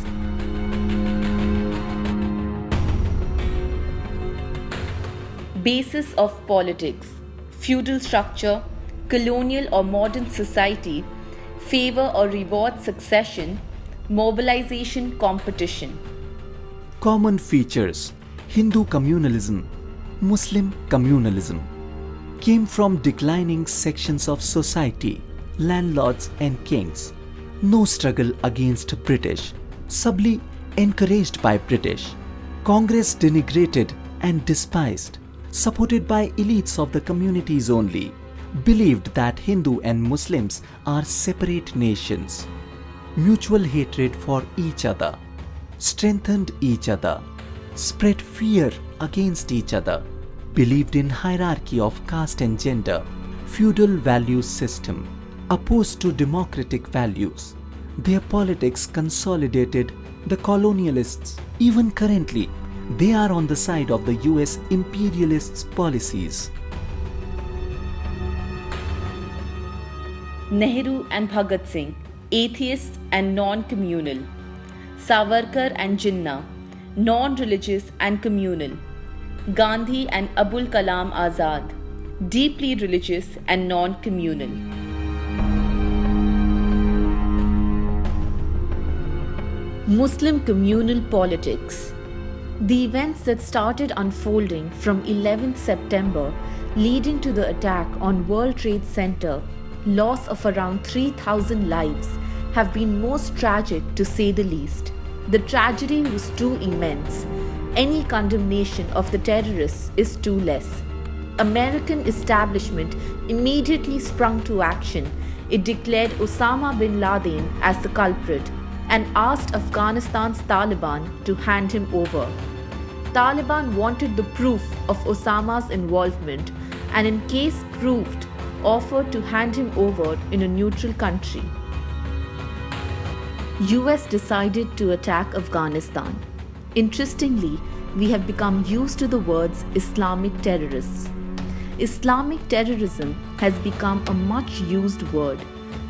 Basis of politics: feudal structure, colonial or modern society, favor or reward succession, mobilization competition. Common features: Hindu communalism, Muslim communalism. Came from declining sections of society, landlords and kings. No struggle against British, subtly encouraged by British. Congress denigrated and despised, supported by elites of the communities only. Believed that Hindu and Muslims are separate nations. Mutual hatred for each other. Strengthened each other. Spread fear against each other. Believed in hierarchy of caste and gender. Feudal value system. Opposed to democratic values. Their politics consolidated the colonialists. Even currently, they are on the side of the US imperialists' policies. Nehru and Bhagat Singh, atheists and non-communal. Savarkar and Jinnah, non-religious and communal. Gandhi and Abul Kalam Azad, deeply religious and non-communal. Muslim communal politics. The events that started unfolding from 11th September, leading to the attack on World Trade Center, loss of around 3,000 lives, have been most tragic to say the least. The tragedy was too immense. Any condemnation of the terrorists is too less. American establishment immediately sprung to action. It declared Osama bin Laden as the culprit and asked Afghanistan's Taliban to hand him over. Taliban wanted the proof of Osama's involvement and, in case proved, offered to hand him over in a neutral country. US decided to attack Afghanistan. Interestingly, we have become used to the words Islamic terrorists. Islamic terrorism has become a much used word,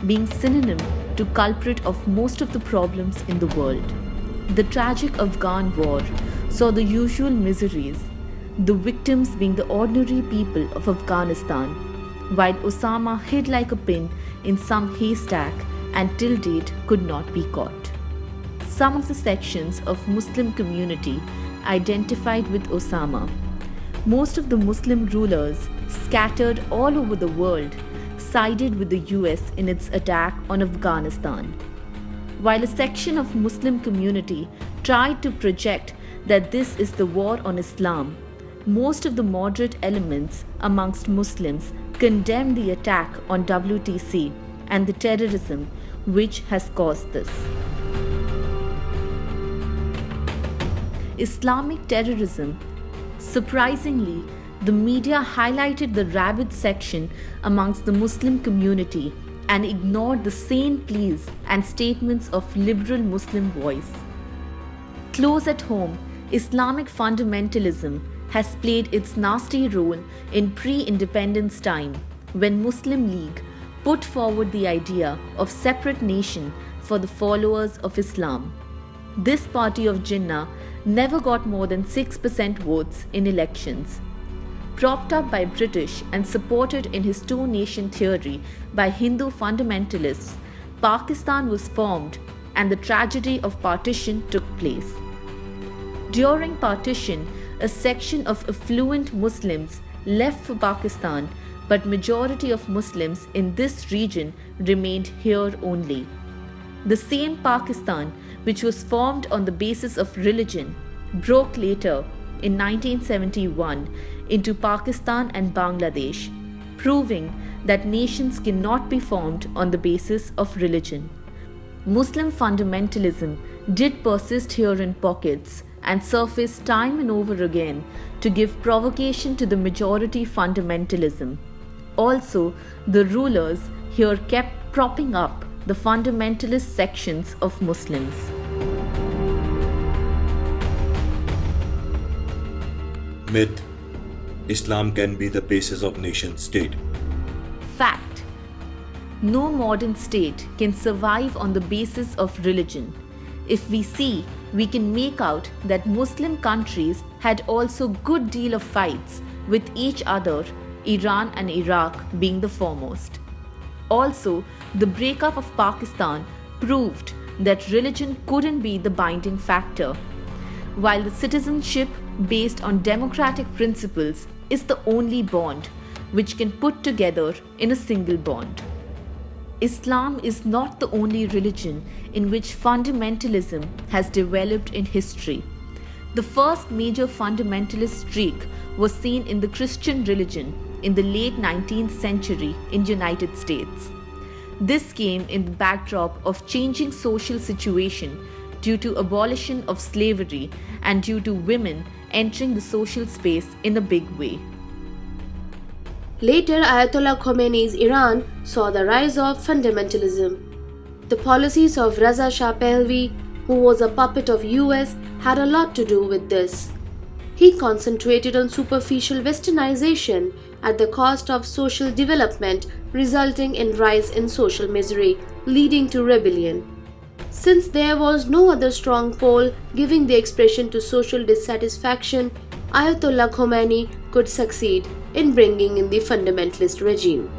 being synonym to culprit of most of the problems in the world. The tragic Afghan war saw the usual miseries, the victims being the ordinary people of Afghanistan, while Osama hid like a pin in some haystack and till date could not be caught. Some of the sections of Muslim community identified with Osama. Most of the Muslim rulers scattered all over the world sided with the US in its attack on Afghanistan. While a section of Muslim community tried to project that this is the war on Islam, most of the moderate elements amongst Muslims condemned the attack on WTC and the terrorism which has caused this. Islamic terrorism. Surprisingly, the media highlighted the rabid section amongst the Muslim community and ignored the sane pleas and statements of liberal Muslim voice. Close at home, Islamic fundamentalism has played its nasty role in pre-independence time when Muslim League put forward the idea of separate nation for the followers of Islam. This party of Jinnah never got more than 6% votes in elections. Propped up by British and supported in his two-nation theory by Hindu fundamentalists, Pakistan was formed and the tragedy of partition took place. During partition, a section of affluent Muslims left for Pakistan, but majority of Muslims in this region remained here only. The same Pakistan, which was formed on the basis of religion, broke later in 1971 into Pakistan and Bangladesh, proving that nations cannot be formed on the basis of religion. Muslim fundamentalism did persist here in pockets and surfaced time and over again to give provocation to the majority fundamentalism. Also, the rulers here kept propping up the fundamentalist sections of Muslims. Myth: Islam can be the basis of nation state. Fact. No modern state can survive on the basis of religion. If we see, we can make out that Muslim countries had also good deal of fights with each other, Iran and Iraq being the foremost. Also, the breakup of Pakistan proved that religion couldn't be the binding factor, while the citizenship based on democratic principles is the only bond which can put together in a single bond. Islam is not the only religion in which fundamentalism has developed in history. The first major fundamentalist streak was seen in the Christian religion in the late 19th century in United States. This came in the backdrop of changing social situation due to abolition of slavery and due to women entering the social space in a big way. Later, Ayatollah Khomeini's Iran saw the rise of fundamentalism. The policies of Reza Shah Pahlavi, who was a puppet of US, had a lot to do with this. He concentrated on superficial westernization at the cost of social development, resulting in rise in social misery, leading to rebellion. Since there was no other strong pole giving the expression to social dissatisfaction, Ayatollah Khomeini could succeed in bringing in the fundamentalist regime.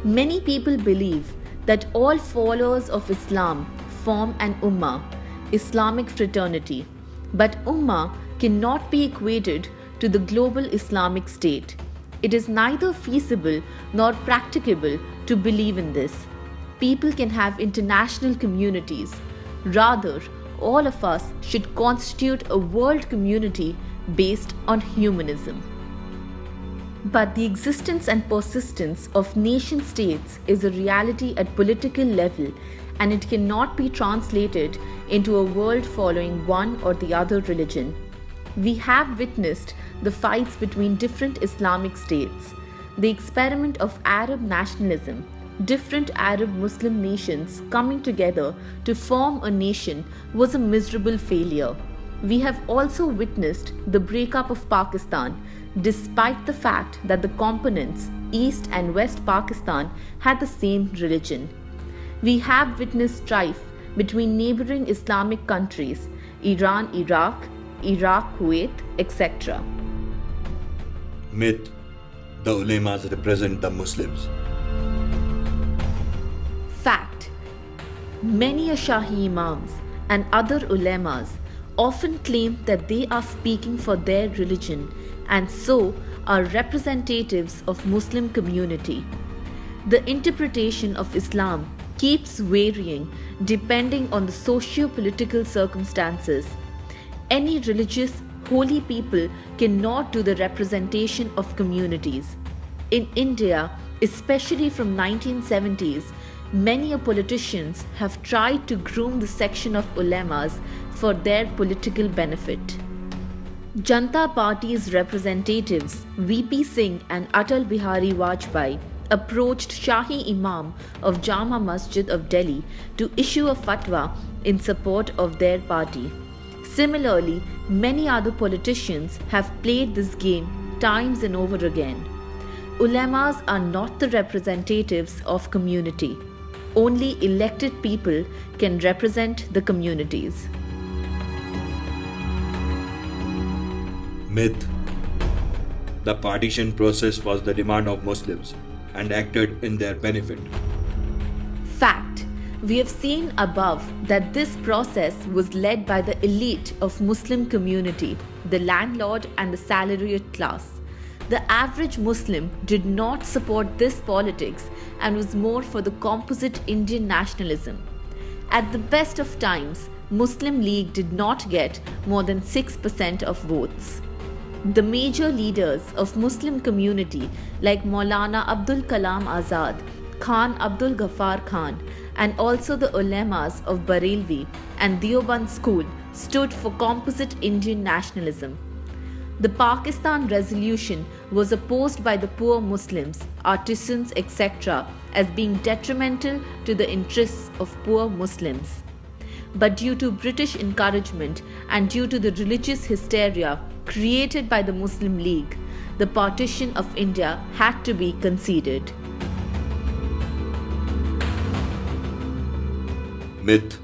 Many people believe that all followers of Islam form an ummah, Islamic fraternity, but ummah cannot be equated to the global Islamic state. It is neither feasible nor practicable to believe in this. People can have international communities. Rather, all of us should constitute a world community based on humanism. But the existence and persistence of nation states is a reality at political level, and it cannot be translated into a world following one or the other religion. We have witnessed the fights between different Islamic states, the experiment of Arab nationalism, different Arab Muslim nations coming together to form a nation was a miserable failure. We have also witnessed the breakup of Pakistan, despite the fact that the components, East and West Pakistan, had the same religion. We have witnessed strife between neighboring Islamic countries, Iran, Iraq, Kuwait, etc. Myth: the ulemas represent the Muslims. Fact: many Shahi Imams and other ulemas often claim that they are speaking for their religion and so are representatives of Muslim community. The interpretation of Islam keeps varying depending on the socio-political circumstances. Any religious, holy people cannot do the representation of communities. In India, especially from 1970s, many politicians have tried to groom the section of ulemas for their political benefit. Janata Party's representatives VP Singh and Atal Bihari Vajpayee approached Shahi Imam of Jama Masjid of Delhi to issue a fatwa in support of their party. Similarly, many other politicians have played this game times and over again. Ulemas are not the representatives of community. Only elected people can represent the communities. Myth: the partition process was the demand of Muslims and acted in their benefit. Fact: we have seen above that this process was led by the elite of Muslim community, the landlord and the salaried class. The average Muslim did not support this politics and was more for the composite Indian nationalism. At the best of times, Muslim League did not get more than 6% of votes. The major leaders of Muslim community like Maulana Abdul Kalam Azad, Khan Abdul Ghaffar Khan, and also the ulemas of Barelvi and Deoband school stood for composite Indian nationalism. The Pakistan resolution was opposed by the poor Muslims, artisans, etc. as being detrimental to the interests of poor Muslims. But due to British encouragement and due to the religious hysteria, created by the Muslim League, the partition of India had to be conceded. Myth: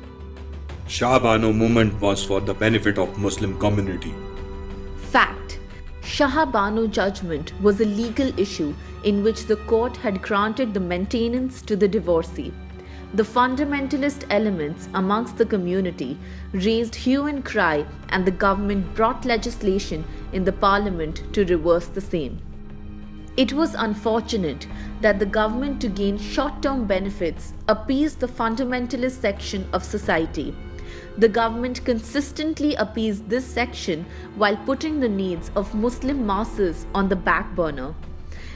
Shah Bano movement was for the benefit of Muslim community. Fact: Shah Bano judgment was a legal issue in which the court had granted the maintenance to the divorcee. The fundamentalist elements amongst the community raised hue and cry, and the government brought legislation in the parliament to reverse the same. It was unfortunate that the government, to gain short-term benefits, appeased the fundamentalist section of society. The government consistently appeased this section while putting the needs of Muslim masses on the back burner.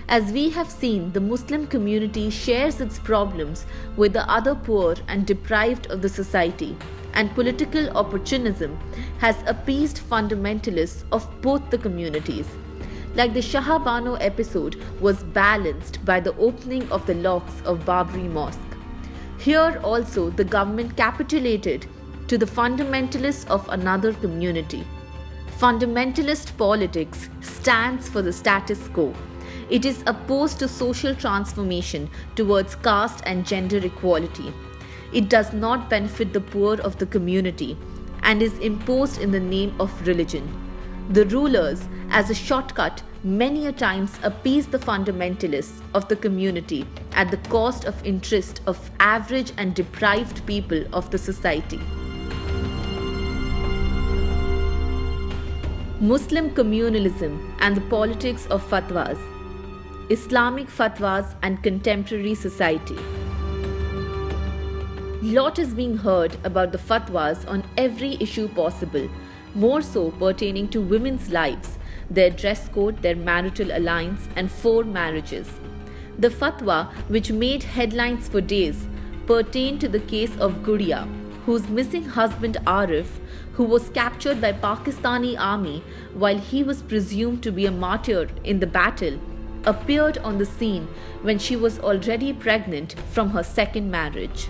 As we have seen, the Muslim community shares its problems with the other poor and deprived of the society, and political opportunism has appeased fundamentalists of both the communities. Like the Shah Bano episode was balanced by the opening of the locks of Babri Mosque. Here also the government capitulated to the fundamentalists of another community. Fundamentalist politics stands for the status quo. It is opposed to social transformation towards caste and gender equality. It does not benefit the poor of the community and is imposed in the name of religion. The rulers, as a shortcut, many a times appease the fundamentalists of the community at the cost of interest of average and deprived people of the society. Muslim communalism and the politics of fatwas. Islamic fatwas and contemporary society. Lot is being heard about the fatwas on every issue possible, more so pertaining to women's lives, their dress code, their marital alliance, and 4 marriages. The fatwa, which made headlines for days, pertained to the case of Gudiya, whose missing husband Arif, who was captured by Pakistani army while he was presumed to be a martyr in the battle, appeared on the scene when she was already pregnant from her second marriage.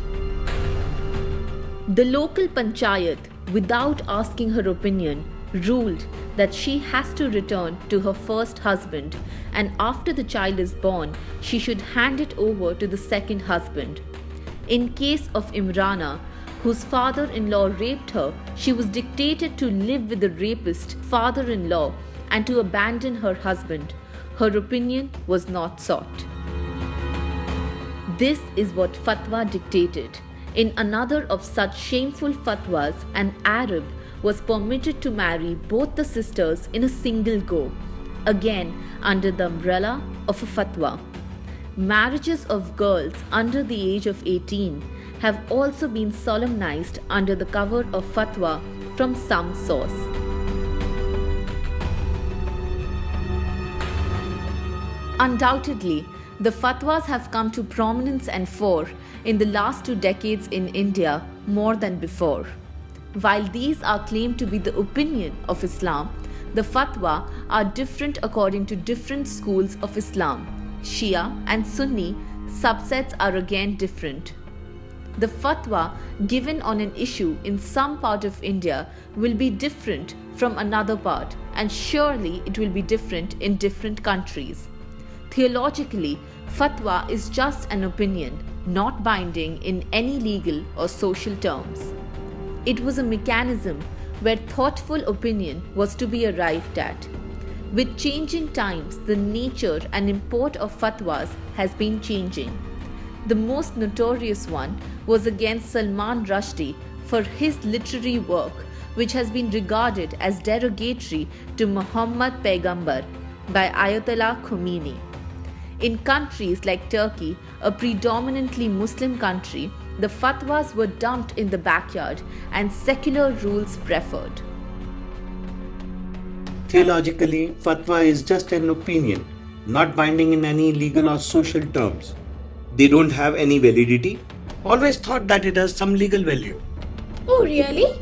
The local panchayat, without asking her opinion, ruled that she has to return to her first husband, and after the child is born, she should hand it over to the second husband. In case of Imrana, whose father-in-law raped her, she was dictated to live with the rapist father-in-law and to abandon her husband. Her opinion was not sought. This is what fatwa dictated. In another of such shameful fatwas, an Arab was permitted to marry both the sisters in a single go, again under the umbrella of a fatwa. Marriages of girls under the age of 18 have also been solemnized under the cover of fatwa from some source. Undoubtedly, the fatwas have come to prominence and fore in the last 2 decades in India more than before. While these are claimed to be the opinion of Islam, the fatwa are different according to different schools of Islam. Shia and Sunni subsets are again different. The fatwa given on an issue in some part of India will be different from another part, and surely it will be different in different countries. Theologically, fatwa is just an opinion, not binding in any legal or social terms. It was a mechanism where thoughtful opinion was to be arrived at. With changing times, the nature and import of fatwas has been changing. The most notorious one was against Salman Rushdie for his literary work, which has been regarded as derogatory to Muhammad Paigambar by Ayatollah Khomeini. In countries like Turkey, a predominantly Muslim country, the fatwas were dumped in the backyard and secular rules preferred. Theologically, fatwa is just an opinion, not binding in any legal or social terms. They don't have any validity. Always thought that it has some legal value. Oh, really?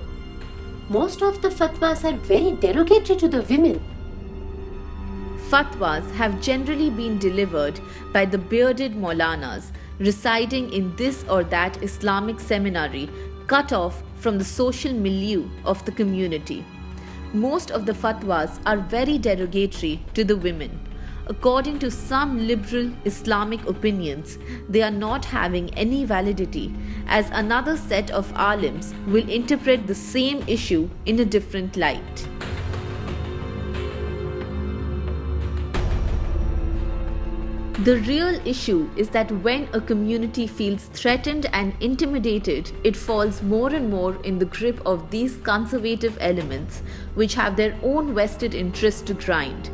Most of the fatwas are very derogatory to the women. Fatwas have generally been delivered by the bearded Maulanas residing in this or that Islamic seminary cut off from the social milieu of the community. most of the fatwas are very derogatory to the women. According to some liberal Islamic opinions, they are not having any validity, as another set of alims will interpret the same issue in a different light. The real issue is that when a community feels threatened and intimidated, it falls more and more in the grip of these conservative elements, which have their own vested interests to grind.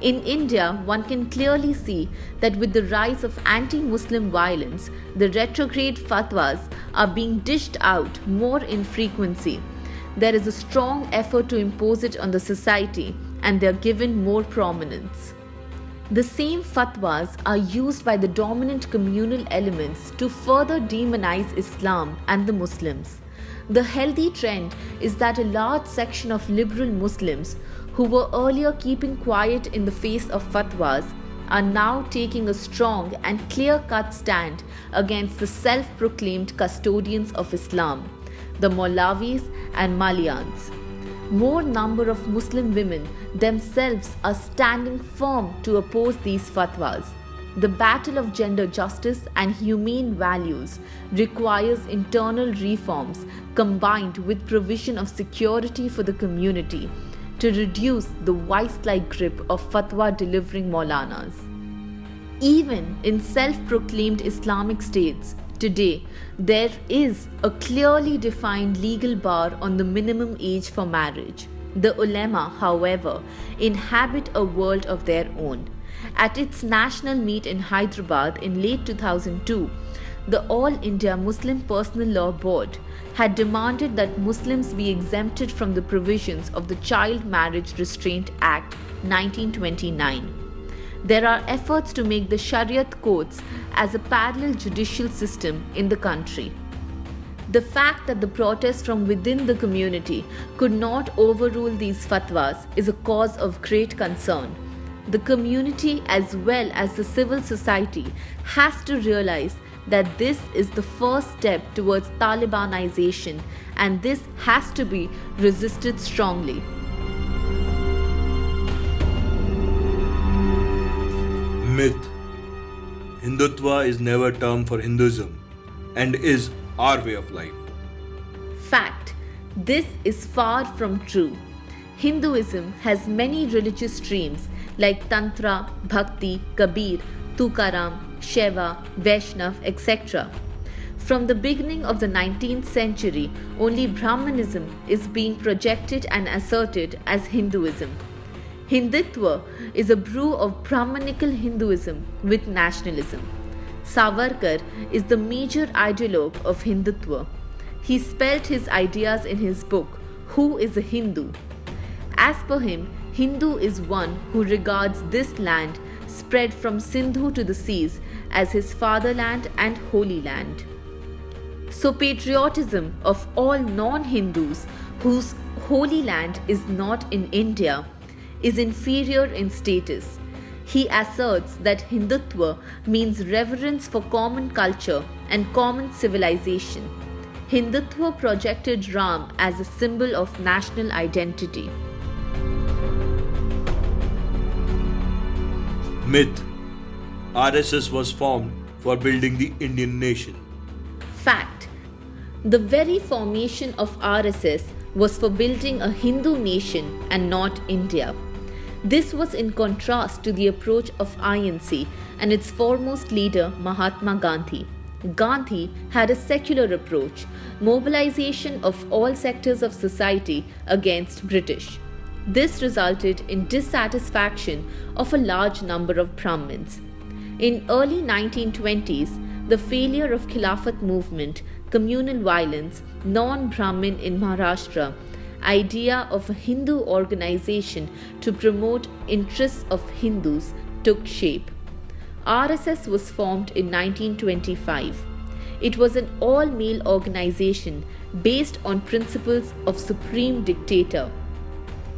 In India, one can clearly see that with the rise of anti-Muslim violence, the retrograde fatwas are being dished out more in frequency. There is a strong effort to impose it on the society, and they are given more prominence. The same fatwas are used by the dominant communal elements to further demonize Islam and the Muslims. The healthy trend is that a large section of liberal Muslims who were earlier keeping quiet in the face of fatwas are now taking a strong and clear-cut stand against the self-proclaimed custodians of Islam, the Maulawis and Malians. More number of Muslim women themselves are standing firm to oppose these fatwas. The battle of gender justice and humane values requires internal reforms combined with provision of security for the community to reduce the vice-like grip of fatwa-delivering Maulanas. Even in self-proclaimed Islamic states, today, there is a clearly defined legal bar on the minimum age for marriage. The ulema, however, inhabit a world of their own. At its national meet in Hyderabad in late 2002, the All India Muslim Personal Law Board had demanded that Muslims be exempted from the provisions of the Child Marriage Restraint Act 1929. There are efforts to make the Shariat courts as a parallel judicial system in the country. The fact that the protests from within the community could not overrule these fatwas is a cause of great concern. The community as well as the civil society has to realize that this is the first step towards Talibanization, and this has to be resisted strongly. Myth: Hindutva is never term for Hinduism and is our way of life. Fact: this is far from true. Hinduism has many religious streams like Tantra, Bhakti, Kabir, Tukaram, Shaiva, Vaishnav, etc. From the beginning of the 19th century, only Brahmanism is being projected and asserted as Hinduism. Hindutva is a brew of Brahmanical Hinduism with nationalism. Savarkar is the major ideologue of Hindutva. He spelled his ideas in his book, Who is a Hindu? As per him, Hindu is one who regards this land spread from Sindhu to the seas as his fatherland and holy land. So patriotism of all non-Hindus whose holy land is not in India is inferior in status. He asserts that Hindutva means reverence for common culture and common civilization. Hindutva projected Ram as a symbol of national identity. Myth: RSS was formed for building the Indian nation. Fact: the very formation of RSS was for building a Hindu nation and not India. This was in contrast to the approach of INC and its foremost leader Mahatma Gandhi. Gandhi had a secular approach, mobilization of all sectors of society against British. This resulted in dissatisfaction of a large number of Brahmins. In early 1920s, the failure of Khilafat movement, communal violence, non-Brahmin in Maharashtra, idea of a Hindu organization to promote interests of Hindus took shape. RSS was formed in 1925. It was an all-male organization based on principles of supreme dictator.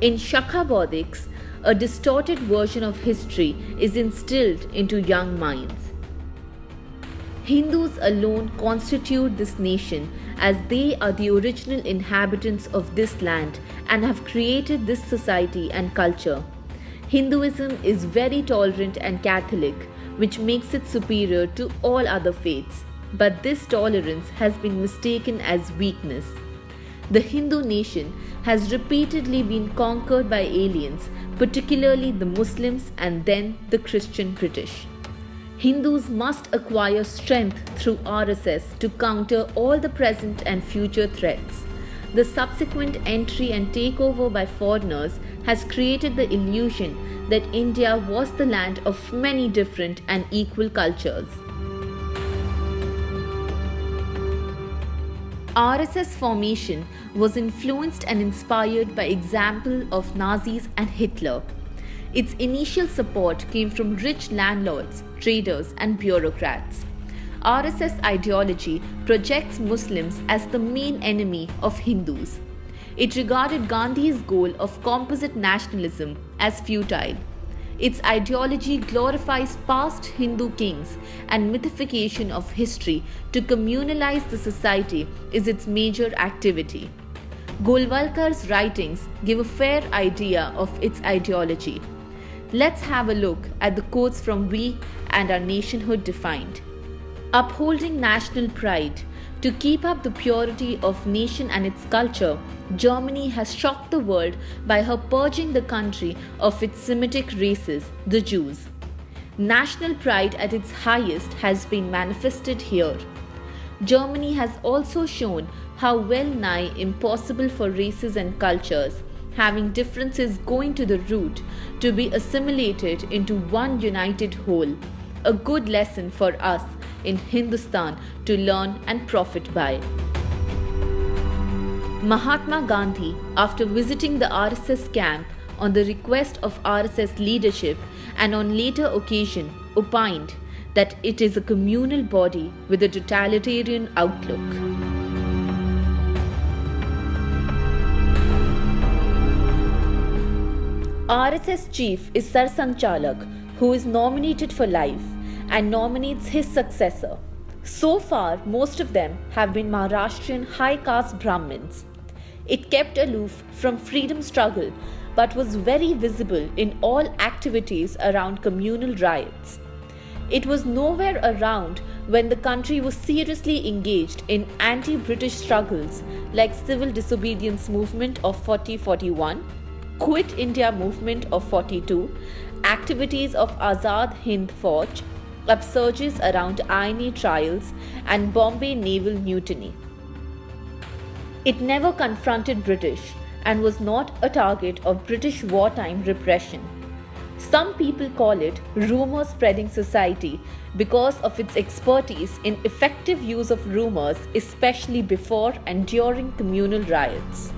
In Shakha Baudics, a distorted version of history is instilled into young minds. Hindus alone constitute this nation, as they are the original inhabitants of this land and have created this society and culture. Hinduism is very tolerant and Catholic, which makes it superior to all other faiths. But this tolerance has been mistaken as weakness. The Hindu nation has repeatedly been conquered by aliens, particularly the Muslims and then the Christian British. Hindus must acquire strength through RSS to counter all the present and future threats. The subsequent entry and takeover by foreigners has created the illusion that India was the land of many different and equal cultures. RSS formation was influenced and inspired by example of Nazis and Hitler. Its initial support came from rich landlords, traders and bureaucrats. RSS ideology projects Muslims as the main enemy of Hindus. It regarded Gandhi's goal of composite nationalism as futile. Its ideology glorifies past Hindu kings, and mythification of history to communalize the society is its major activity. Golwalkar's writings give a fair idea of its ideology. Let's have a look at the quotes from We and Our Nationhood Defined. Upholding national pride, to keep up the purity of nation and its culture, Germany has shocked the world by her purging the country of its Semitic races, the Jews. National pride at its highest has been manifested here. Germany has also shown how well nigh impossible for races and cultures, having differences going to the root, to be assimilated into one united whole. A good lesson for us in Hindustan to learn and profit by. Mahatma Gandhi, after visiting the RSS camp on the request of RSS leadership and on later occasion, opined that it is a communal body with a totalitarian outlook. RSS chief is Sarsanchalak, who is nominated for life and nominates his successor. So far, most of them have been Maharashtrian high caste Brahmins. It kept aloof from freedom struggle but was very visible in all activities around communal riots. It was nowhere around when the country was seriously engaged in anti-British struggles like civil disobedience movement of 40-41, Quit India movement of 42, activities of Azad Hind Fauj, upsurges around INA trials and Bombay naval mutiny. It never confronted British and was not a target of British wartime repression. Some people call it rumor spreading society because of its expertise in effective use of rumors, especially before and during communal riots.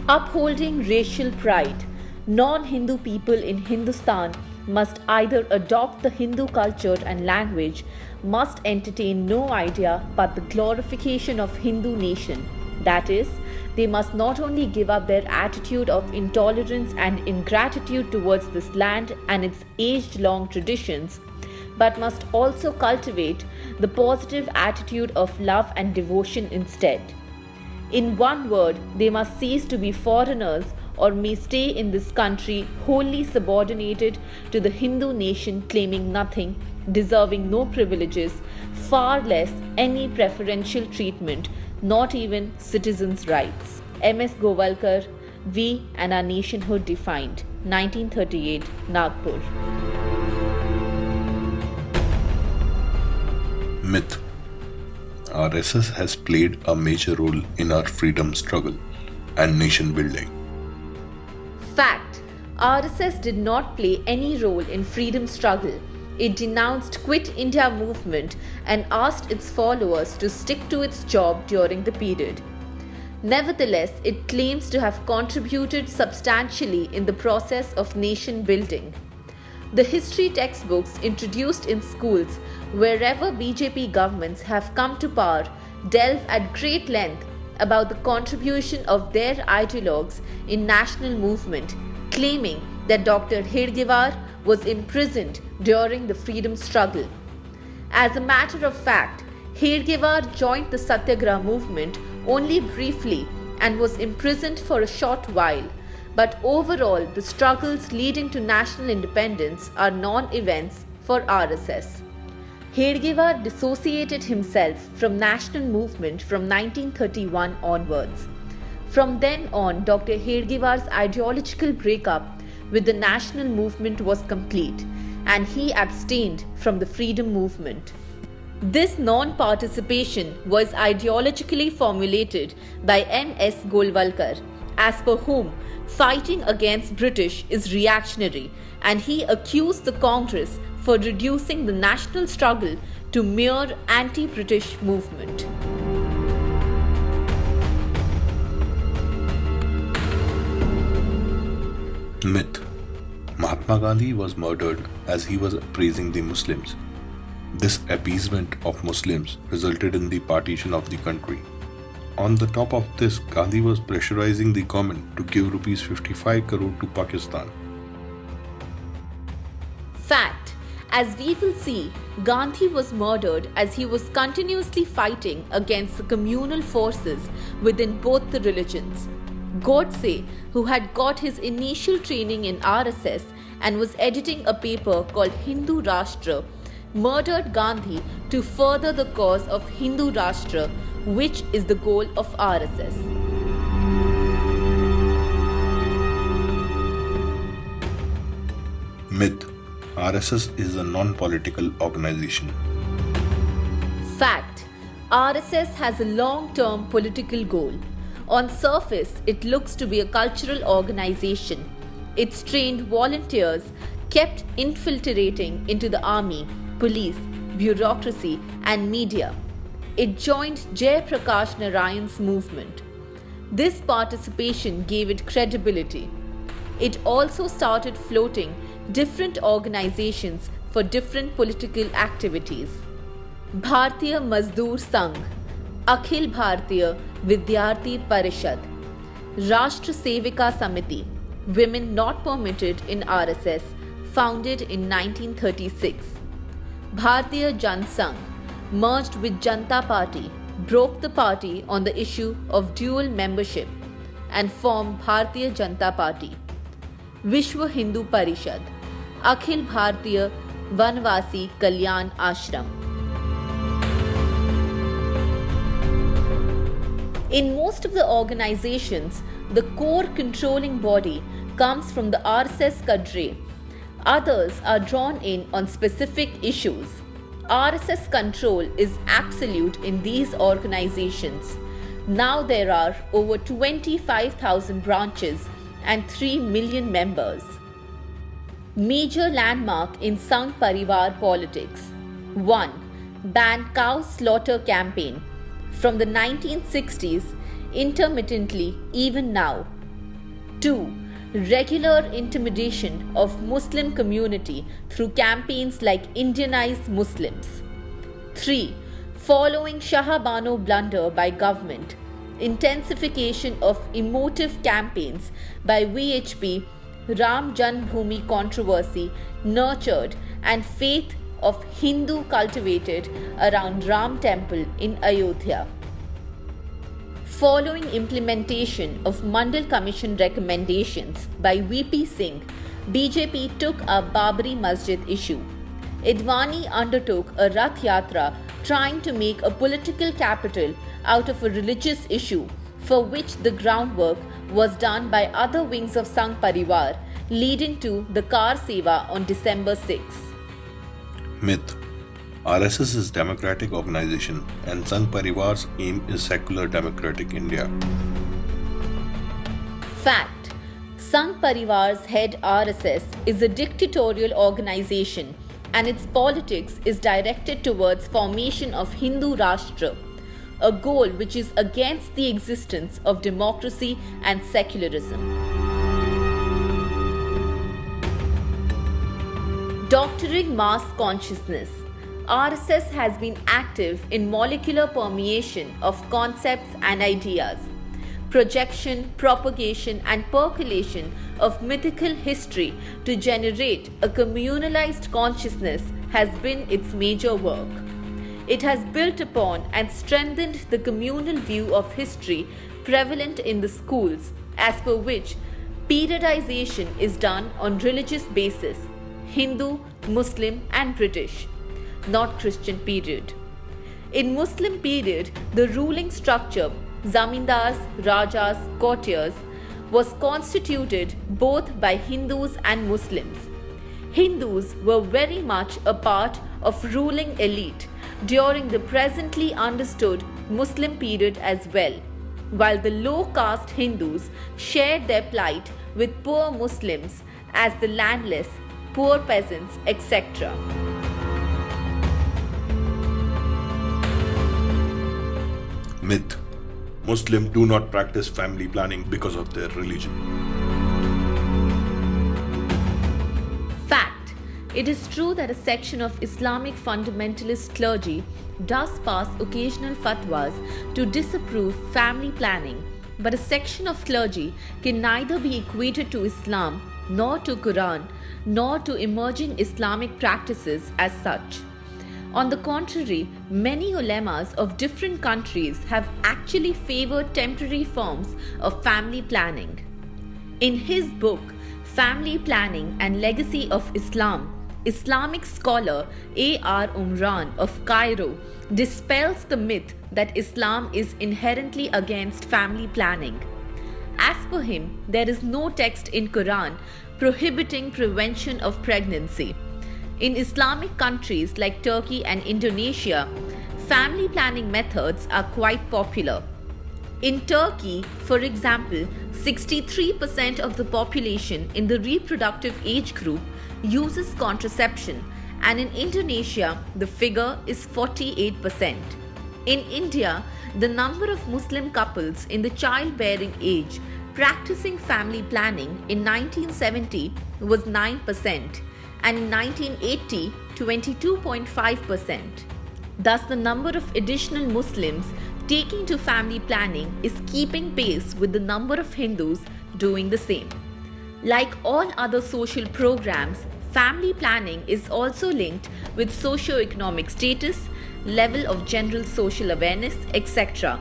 Upholding racial pride, non-Hindu people in Hindustan must either adopt the Hindu culture and language, must entertain no idea but the glorification of Hindu nation. That is, they must not only give up their attitude of intolerance and ingratitude towards this land and its age-long traditions, but must also cultivate the positive attitude of love and devotion instead. In one word, they must cease to be foreigners or may stay in this country wholly subordinated to the Hindu nation, claiming nothing, deserving no privileges, far less any preferential treatment, not even citizens' rights. M.S. Golwalkar, We and Our Nationhood Defined, 1938, Nagpur. Myth. RSS has played a major role in our freedom struggle and nation building. Fact. RSS did not play any role in freedom struggle. It denounced Quit India movement and asked its followers to stick to its job during the period. Nevertheless, it claims to have contributed substantially in the process of nation building. The history textbooks introduced in schools wherever BJP governments have come to power delve at great length about the contribution of their ideologues in national movement, claiming that Dr. Hedgewar was imprisoned during the freedom struggle. As a matter of fact, Hedgewar joined the Satyagraha movement only briefly and was imprisoned for a short while, but overall the struggles leading to national independence are non-events for RSS. Hedgewar dissociated himself from national movement from 1931 onwards. From then on, Dr. Hedgewar's ideological breakup with the national movement was complete, and he abstained from the freedom movement. This non-participation was ideologically formulated by N.S. Golwalkar, as per whom fighting against British is reactionary, and he accused the Congress for reducing the national struggle to mere anti-British movement. Myth: Mahatma Gandhi was murdered as he was praising the Muslims. This appeasement of Muslims resulted in the partition of the country. On the top of this, Gandhi was pressurizing the government to give rupees 55 crore to Pakistan. Fact: as we will see, Gandhi was murdered as he was continuously fighting against the communal forces within both the religions. Godse, who had got his initial training in RSS and was editing a paper called Hindu Rashtra, murdered Gandhi to further the cause of Hindu Rashtra, which is the goal of RSS. Myth: RSS is a non-political organization. Fact: RSS has a long-term political goal. On surface, it looks to be a cultural organization. Its trained volunteers kept infiltrating into the army, police, bureaucracy, and media. It joined Jai Prakash Narayan's movement. This participation gave it credibility. It also started floating different organizations for different political activities. Bharatiya Mazdoor Sangh, Akhil Bharatiya Vidyarthi Parishad, Rashtra Sevika Samiti, Women Not Permitted in RSS, founded in 1936. Bharatiya Jan Sangh merged with Janata Party, broke the party on the issue of dual membership, and formed Bharatiya Janata Party. Vishwa Hindu Parishad, Akhil Bharatiya Vanvasi Kalyan Ashram. In most of the organizations, the core controlling body comes from the RSS cadre. Others are drawn in on specific issues. RSS control is absolute in these organizations. Now there are over 25,000 branches and 3 million members. Major landmark in Sangh Parivar politics. 1. Ban cow slaughter campaign. From the 1960s, intermittently even now. 2. Regular intimidation of Muslim community through campaigns like Indianize Muslims. 3. Following Shah Bano blunder by government, intensification of emotive campaigns by VHP, Ram Janmabhoomi controversy nurtured, and faith of Hindu cultivated around Ram temple in Ayodhya. Following implementation of Mandal Commission recommendations by VP Singh, BJP took up Babri Masjid issue. Advani undertook a Rath Yatra trying to make a political capital out of a religious issue, for which the groundwork was done by other wings of Sangh Parivar, leading to the Kar Seva on December 6. Myth: RSS is democratic organization and Sangh Parivar's aim is secular democratic India. Fact: Sangh Parivar's head RSS is a dictatorial organization and its politics is directed towards formation of Hindu Rashtra, a goal which is against the existence of democracy and secularism. Doctoring mass consciousness. RSS has been active in molecular permeation of concepts and ideas, projection, propagation, and percolation of mythical history to generate a communalized consciousness has been its major work. It has built upon and strengthened the communal view of history prevalent in the schools, as per which periodization is done on religious basis, Hindu, Muslim and British, not Christian period. In Muslim period, the ruling structure, zamindars, rajas, courtiers, was constituted both by Hindus and Muslims. Hindus were very much a part of ruling elite during the presently understood Muslim period as well, while the low caste Hindus shared their plight with poor Muslims as the landless, poor peasants, etc. Myth: Muslims do not practice family planning because of their religion. Fact: it is true that a section of Islamic fundamentalist clergy does pass occasional fatwas to disapprove family planning, but a section of clergy can neither be equated to Islam nor to Quran nor to emerging Islamic practices as such. On the contrary, many ulemas of different countries have actually favored temporary forms of family planning. In his book, Family Planning and Legacy of Islam, Islamic scholar A.R. Umran of Cairo dispels the myth that Islam is inherently against family planning. As per him, there is no text in Quran prohibiting prevention of pregnancy. In Islamic countries like Turkey and Indonesia, family planning methods are quite popular. In Turkey, for example, 63% of the population in the reproductive age group uses contraception, and in Indonesia, the figure is 48%. In India, the number of Muslim couples in the childbearing age practicing family planning in 1970 was 9%, and in 1980, 22.5%. Thus, the number of additional Muslims taking to family planning is keeping pace with the number of Hindus doing the same. Like all other social programs, family planning is also linked with socio-economic status, level of general social awareness, etc.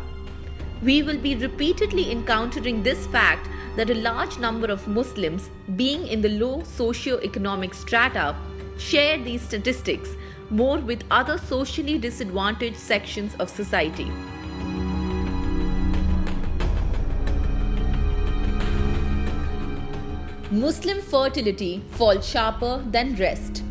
We will be repeatedly encountering this fact that a large number of Muslims, being in the low socio-economic strata, share these statistics more with other socially disadvantaged sections of society. Muslim fertility falls sharper than rest.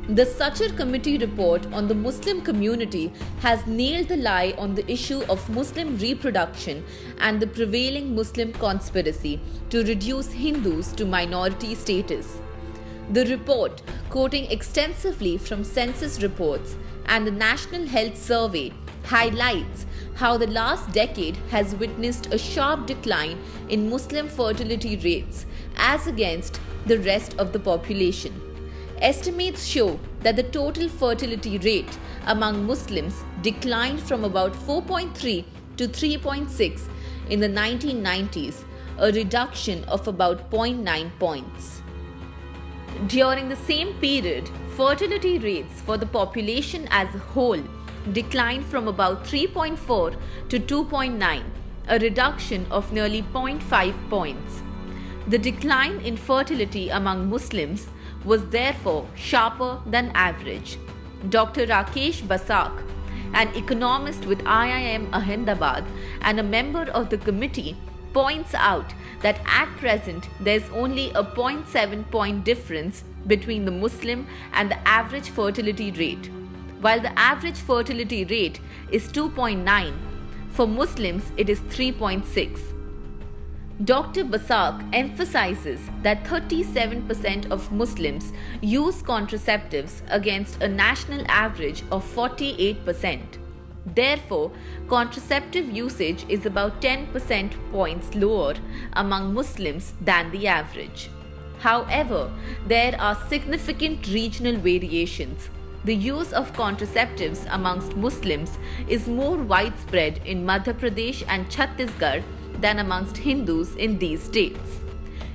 The Sachar Committee report on the Muslim community has nailed the lie on the issue of Muslim reproduction and the prevailing Muslim conspiracy to reduce Hindus to minority status. The report, quoting extensively from census reports and the National Health Survey, highlights how the last decade has witnessed a sharp decline in Muslim fertility rates as against the rest of the population. Estimates show that the total fertility rate among Muslims declined from about 4.3 to 3.6 in the 1990s, a reduction of about 0.9 points. During the same period, fertility rates for the population as a whole declined from about 3.4 to 2.9, a reduction of nearly 0.5 points. The decline in fertility among Muslims was therefore sharper than average. Dr. Rakesh Basak, an economist with IIM Ahmedabad and a member of the committee, points out that at present there is only a 0.7 point difference between the Muslim and the average fertility rate. While the average fertility rate is 2.9, for Muslims it is 3.6. Dr. Basak emphasizes that 37% of Muslims use contraceptives against a national average of 48%. Therefore, contraceptive usage is about 10% points lower among Muslims than the average. However, there are significant regional variations. The use of contraceptives amongst Muslims is more widespread in Madhya Pradesh and Chhattisgarh than amongst Hindus in these states.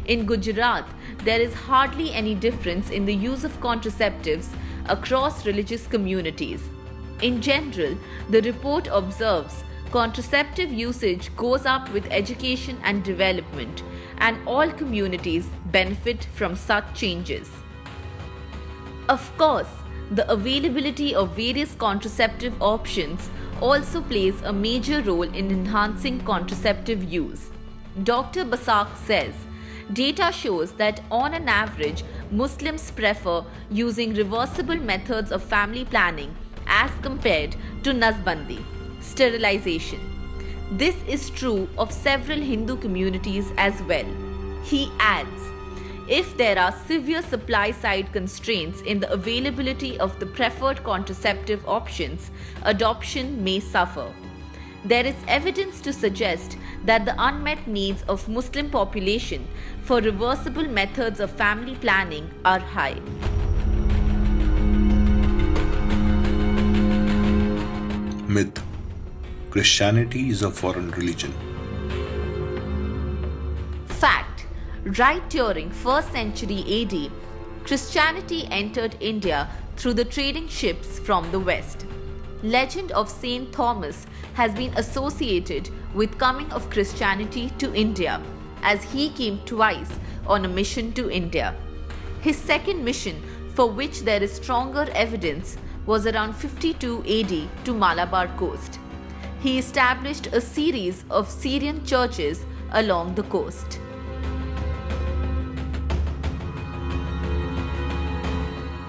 In Gujarat, there is hardly any difference in the use of contraceptives across religious communities. In general, the report observes contraceptive usage goes up with education and development, and all communities benefit from such changes. Of course, the availability of various contraceptive options also plays a major role in enhancing contraceptive use. Dr. Basak says, data shows that on an average, Muslims prefer using reversible methods of family planning as compared to Nazbandi, sterilization. This is true of several Hindu communities as well. He adds, if there are severe supply side constraints in the availability of the preferred contraceptive options, adoption may suffer. There is evidence to suggest that the unmet needs of Muslim population for reversible methods of family planning are high. Myth: Christianity is a foreign religion. Fact: right during 1st century AD, Christianity entered India through the trading ships from the west. Legend of Saint Thomas has been associated with coming of Christianity to India, as he came twice on a mission to India. His second mission, for which there is stronger evidence, was around 52 AD to Malabar coast. He established a series of Syrian churches along the coast.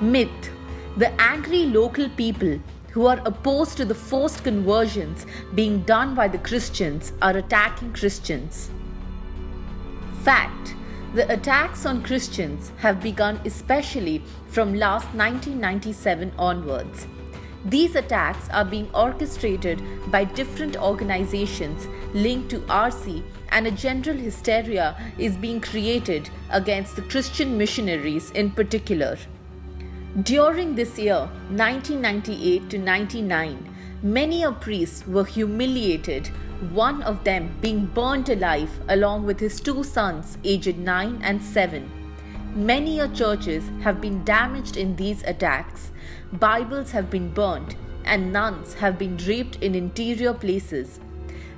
Myth: the angry local people who are opposed to the forced conversions being done by the Christians are attacking Christians. Fact: the attacks on Christians have begun especially from last 1997 onwards. These attacks are being orchestrated by different organizations linked to RC, and a general hysteria is being created against the Christian missionaries in particular. During this year, 1998 to 99, many a priests were humiliated, one of them being burnt alive along with his two sons aged 9 and 7. Many a churches have been damaged in these attacks, Bibles have been burnt, and nuns have been raped in interior places.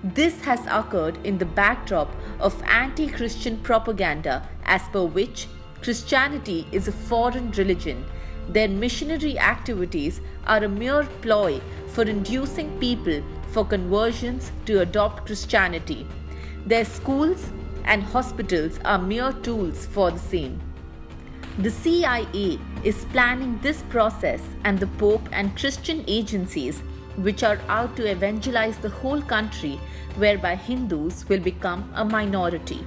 This has occurred in the backdrop of anti-Christian propaganda as per which Christianity is a foreign religion. Their missionary activities are a mere ploy for inducing people for conversions to adopt Christianity. Their schools and hospitals are mere tools for the same. The CIA is planning this process, and the Pope and Christian agencies which are out to evangelize the whole country, whereby Hindus will become a minority.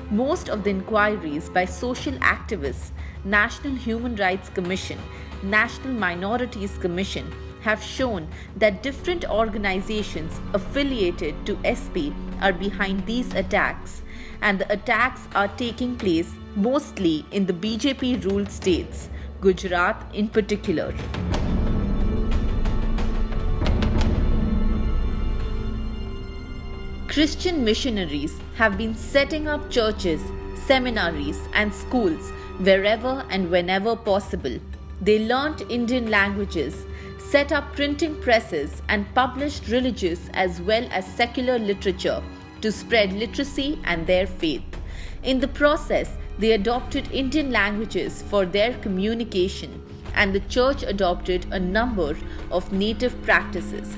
Most of the inquiries by social activists, National Human Rights Commission, National Minorities Commission have shown that different organizations affiliated to SP are behind these attacks, and the attacks are taking place mostly in the BJP-ruled states, Gujarat in particular. Christian missionaries have been setting up churches, seminaries, and schools wherever and whenever possible. They learnt Indian languages, set up printing presses, and published religious as well as secular literature to spread literacy and their faith. In the process, they adopted Indian languages for their communication, and the church adopted a number of native practices.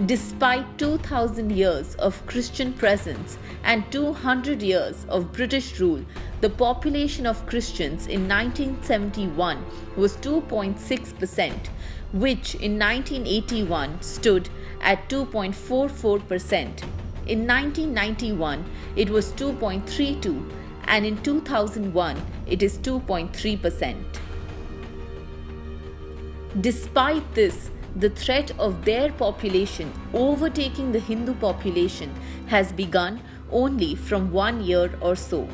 Despite 2000 years of Christian presence and 200 years of British rule, the population of Christians in 1971 was 2.6%, which in 1981 stood at 2.44%. In 1991, it was 2.32%, and in 2001, it is 2.3%. Despite this, the threat of their population overtaking the Hindu population has begun only from 1 year or so.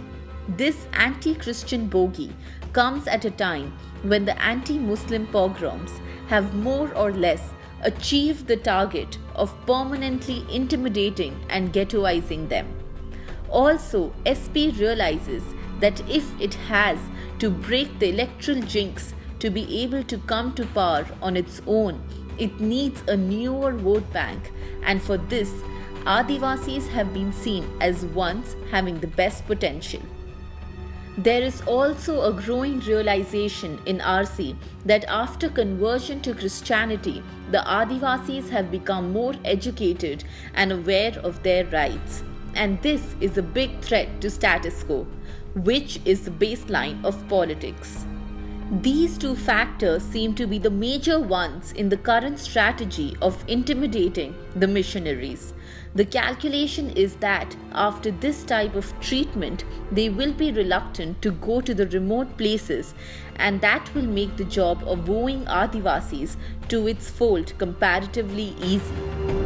This anti-Christian bogey comes at a time when the anti-Muslim pogroms have more or less achieved the target of permanently intimidating and ghettoizing them. Also, SP realizes that if it has to break the electoral jinx to be able to come to power on its own, it needs a newer vote bank, and for this, Adivasis have been seen as ones having the best potential. There is also a growing realization in RC that after conversion to Christianity, the Adivasis have become more educated and aware of their rights. And this is a big threat to status quo, which is the baseline of politics. These two factors seem to be the major ones in the current strategy of intimidating the missionaries. The calculation is that after this type of treatment, they will be reluctant to go to the remote places, and that will make the job of wooing Adivasis to its fold comparatively easy.